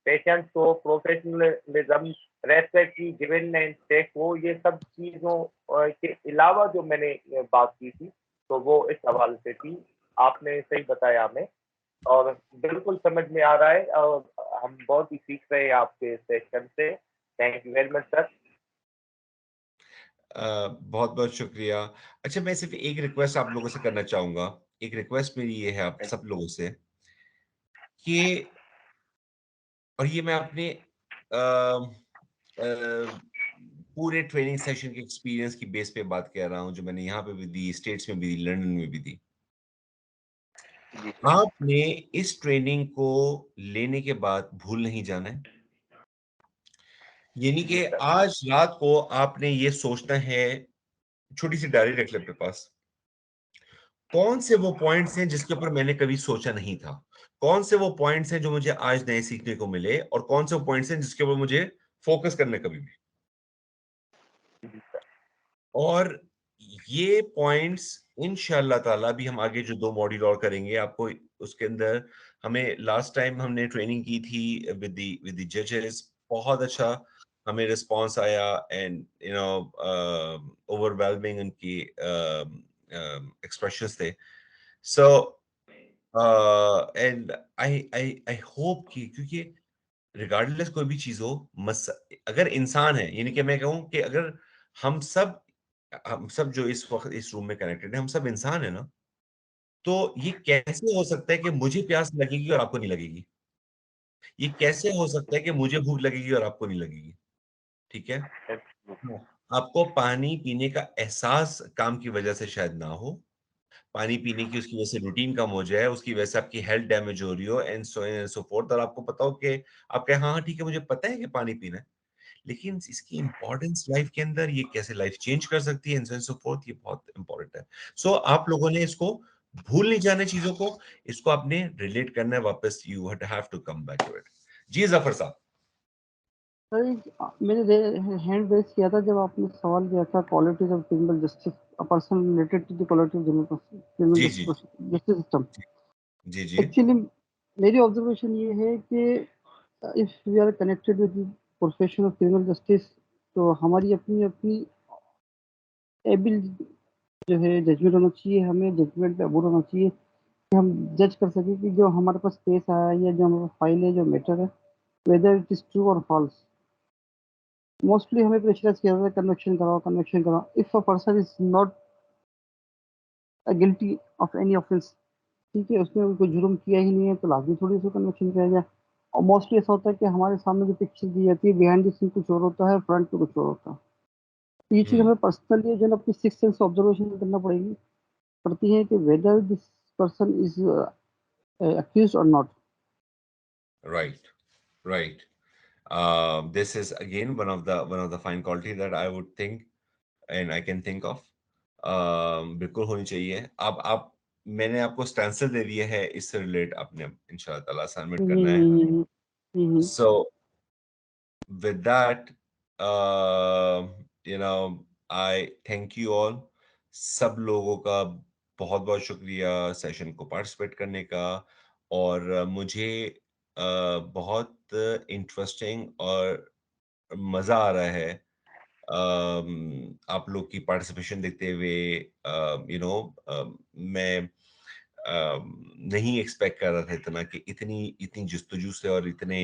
पेशेंस को, प्रोफेशनलिज्म, रेस्पेक्ट की गिवन एंड टेक हो, ये सब चीज़ों के अलावा जो मैंने बात की थी तो वो इस हवाले से थी। आपने सही बताया हमें और बिल्कुल समझ में आ रहा है, और हम बहुत ही सीख रहे हैं आपके सेशन से। Thank you very much sir. बहुत बहुत शुक्रिया। अच्छा, मैं सिर्फ एक रिक्वेस्ट आप लोगों से करना चाहूंगा। एक रिक्वेस्ट मेरी ये है आप सब लोगों से कि, और ये मैं अपने पूरे ट्रेनिंग सेशन के एक्सपीरियंस की बेस पे बात कर रहा हूं, जो मैंने यहाँ पे भी दी, स्टेट्स में भी दी, लंदन में भी दी। आपने इस ट्रेनिंग को लेने के बाद भूल नहीं जाना है। यानी कि आज रात को आपने ये सोचना है, छोटी सी डायरी रख ले अपने पास, कौन से वो पॉइंट्स हैं जिसके ऊपर मैंने कभी सोचा नहीं था, कौन से वो पॉइंट्स हैं जो मुझे आज नए सीखने को मिले, और कौन से वो पॉइंट्स हैं जिसके ऊपर मुझे फोकस करना कभी भी। और ये पॉइंट्स इंशाल्लाह ताला भी हम आगे जो 2 मॉड्यूल और करेंगे आपको उसके अंदर हमें लास्ट टाइम हमने ट्रेनिंग की थी विद द जजेस, बहुत अच्छा हमें रिस्पांस आया एंड यू नो ओवरवेलमिंग उनकी एक्सप्रेशंस थे। सो एंड आई होप कि क्योंकि रिगार्डलेस कोई भी चीज हो अगर इंसान है, यानी कि मैं कहूँ कि अगर हम सब जो इस वक्त इस रूम में कनेक्टेड है, हम सब इंसान है ना, तो ये कैसे हो सकता है कि मुझे प्यास लगेगी और आपको नहीं लगेगी? ये कैसे हो सकता है कि मुझे भूख लगेगी और आपको नहीं लगेगी? ठीक है? हाँ, आपको पानी पीने का एहसास काम की वजह से शायद ना हो, पानी पीने की उसकी वजह से रूटीन कम हो जाए, उसकी वजह से आपकी हेल्थ डैमेज हो रही हो एंड सो फोर्थ, और आपको पता हो कि आप कहें हाँ, हाँ, ठीक है, मुझे पता है कि पानी पीना है, लेकिन इसकी इम्पोर्टेंस लाइफ के अंदर ये कैसे लाइफ चेंज कर सकती है एंड सो फोर्थ, ये बहुत इंपॉर्टेंट है। सो आप लोगों ने इसको भूल नहीं जाने चीजों को, इसको आपने रिलेट करना है वापस, you have to come back to it. जी जफर साहब। सर मैंने हैंड रेज किया था जब आपने सवाल किया था qualities of criminal justice, a person related to the quality of criminal जी जी जस्टिस सिस्टम। जी जी एक्चुअली मेरी ऑब्जर्वेशन ये है कि if we are connected with the profession of criminal justice, तो हमारी अपनी अपनी एबिल जो है जजमेंट होना चाहिए, हमें जजमेंट पे अबूर होना चाहिए कि हम जज कर सकें कि जो हमारे पास केस आया है या जो हमारे पास फाइल है, जो मैटर है, वेदर इट इज ट्रू और फॉल्स। मोस्टली हमें प्रेशराइज किया जाता है कन्विक्शन कराओ, कन्विक्शन कराओ। If a person is not guilty of any offence, ठीक है, उसने कोई जुर्म किया ही नहीं है, तो लाजमी थोड़ी उसको कन्विक्शन किया जाए। और मोस्टली ऐसा होता है कि हमारे सामने जो पिक्चर दी जाती है बिहाइंड द सीन कुछ और होता है, फ्रंट पे कुछ और होता है। तो ये चीज़ हमें पर्सनली जो है ना अपनी सिक्स सेंस ऑब्जर्वेशन करना पड़ती है कि whether this person is accused or not. right right this is again one of the fine quality that I would think and I can think of, बिल्कुल होनी चाहिए। आप मैंने आपको स्टेंसिल दे दिया है, इससे रिलेट आपने इंशाल्लाह ताला सबमिट करना है। सो with that, you know, I thank you all, सब लोगों का बहुत बहुत शुक्रिया सेशन को पार्टिसिपेट करने का, और मुझे बहुत इंटरेस्टिंग और मज़ा आ रहा है आप लोग की पार्टिसिपेशन देखते हुए। यू नो मैं नहीं एक्सपेक्ट कर रहा था इतना कि इतनी इतनी जस्तजू से और इतने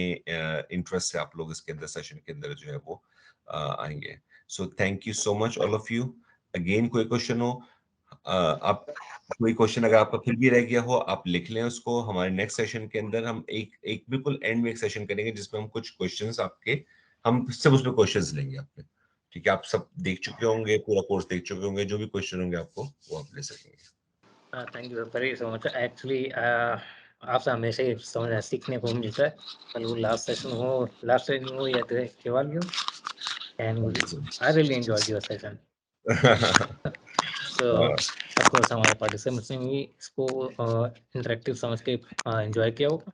इंटरेस्ट से आप लोग इसके अंदर सेशन के अंदर जो है वो आएंगे। So thank you so much all of you. Again कोई क्वेश्चन हो, आप कोई क्वेश्चन अगर आपका फिर भी रह गया हो, आप लिख लें उसको। हमारे नेक्स्ट सेशन के अंदर हम एक बिल्कुल एंड में एक सेशन करेंगे जिसमें हम कुछ क्वेश्चंस आपके, हम सब उसमें क्वेश्चंस लेंगे आपके। ठीक है, आप सब देख चुके होंगे, पूरा कोर्स देख चुके होंगे, जो भी क्वेश्चन होंगे आपको वो आप ले सकेंगे। Thank you very so much. Actually आपसे हमेशा ही समझ सीखने को मिलता है, कल वो लास्ट सेशन हो या केवल हो, and I really enjoyed your session. So of course हमारे पार्टिसिपेंट्स ने भी इसको इंटरेक्टिव समझ के एंजॉय किया होगा।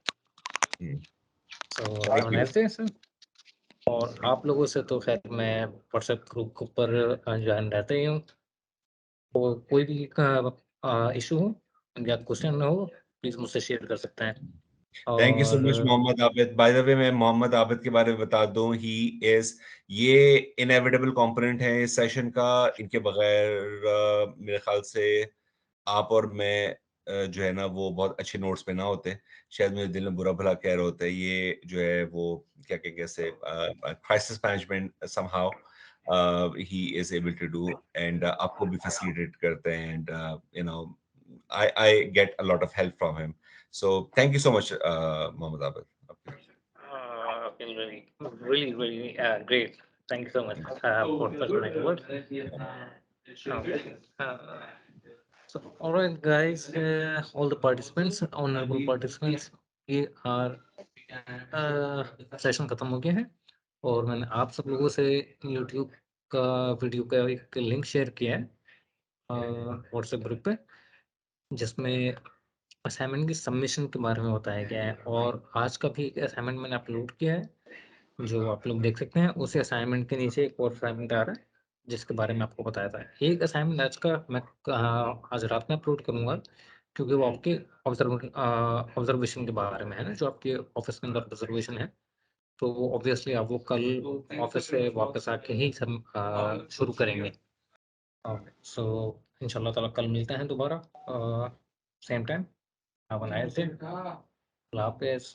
So have a nice day sir. और आप लोगों से तो खैर मैं व्हाट्सएप ग्रुप पर ज्वाइन रहते ही हूँ, तो कोई भी इशू हो या क्वेश्चन हो प्लीज मुझसे शेयर कर सकते हैं। Thank you so much Mohammad Abid. By the way मैं मोहम्मद आबिद के बारे में बता दूं, ही इज ये इनएविटेबल कंपोनेंट है इस सेशन का। इनके बगैर मेरे ख्याल से आप और मैं जो है ना वो बहुत अच्छे नोट्स पे ना होते। शायद मेरे दिल में बुरा भला कह रहा होता है, ये जो है वो क्या कहेंगे से crisis management somehow he is able to do, and आपको भी फैसिलिटेट करते हैं, and you know I get a lot of help from him. So thank you so much, Mohammed Abid. Really great. Thank you so much for such nice words. So all right guys, all the participants, honorable participants, ये session खत्म हो गया है, और मैंने आप सब लोगों से YouTube का वीडियो का एक लिंक शेयर किया है व्हाट्सएप ग्रुप पे, जिसमें असाइनमेंट की सबमिशन के बारे में बताया गया है। और आज का भी एक असाइनमेंट मैंने अपलोड किया है जो आप लोग देख सकते हैं। उसी असाइनमेंट के नीचे एक और असाइनमेंट आ रहा है जिसके बारे में आपको बताया था। एक असाइनमेंट आज का मैं आज रात में अपलोड करूँगा, क्योंकि वो आपके ऑब्जर्वेशन के बारे में है ना, जो आपके ऑफिस के अंदर ऑब्जर्वेशन है। तो ऑब्वियसली आप वो कल ऑफिस से वापस आके ही सब शुरू करेंगे। सो इंशाल्लाह ताला कल मिलते हैं दोबारा same time. Have a nice day. अल्लाह हाफिज़।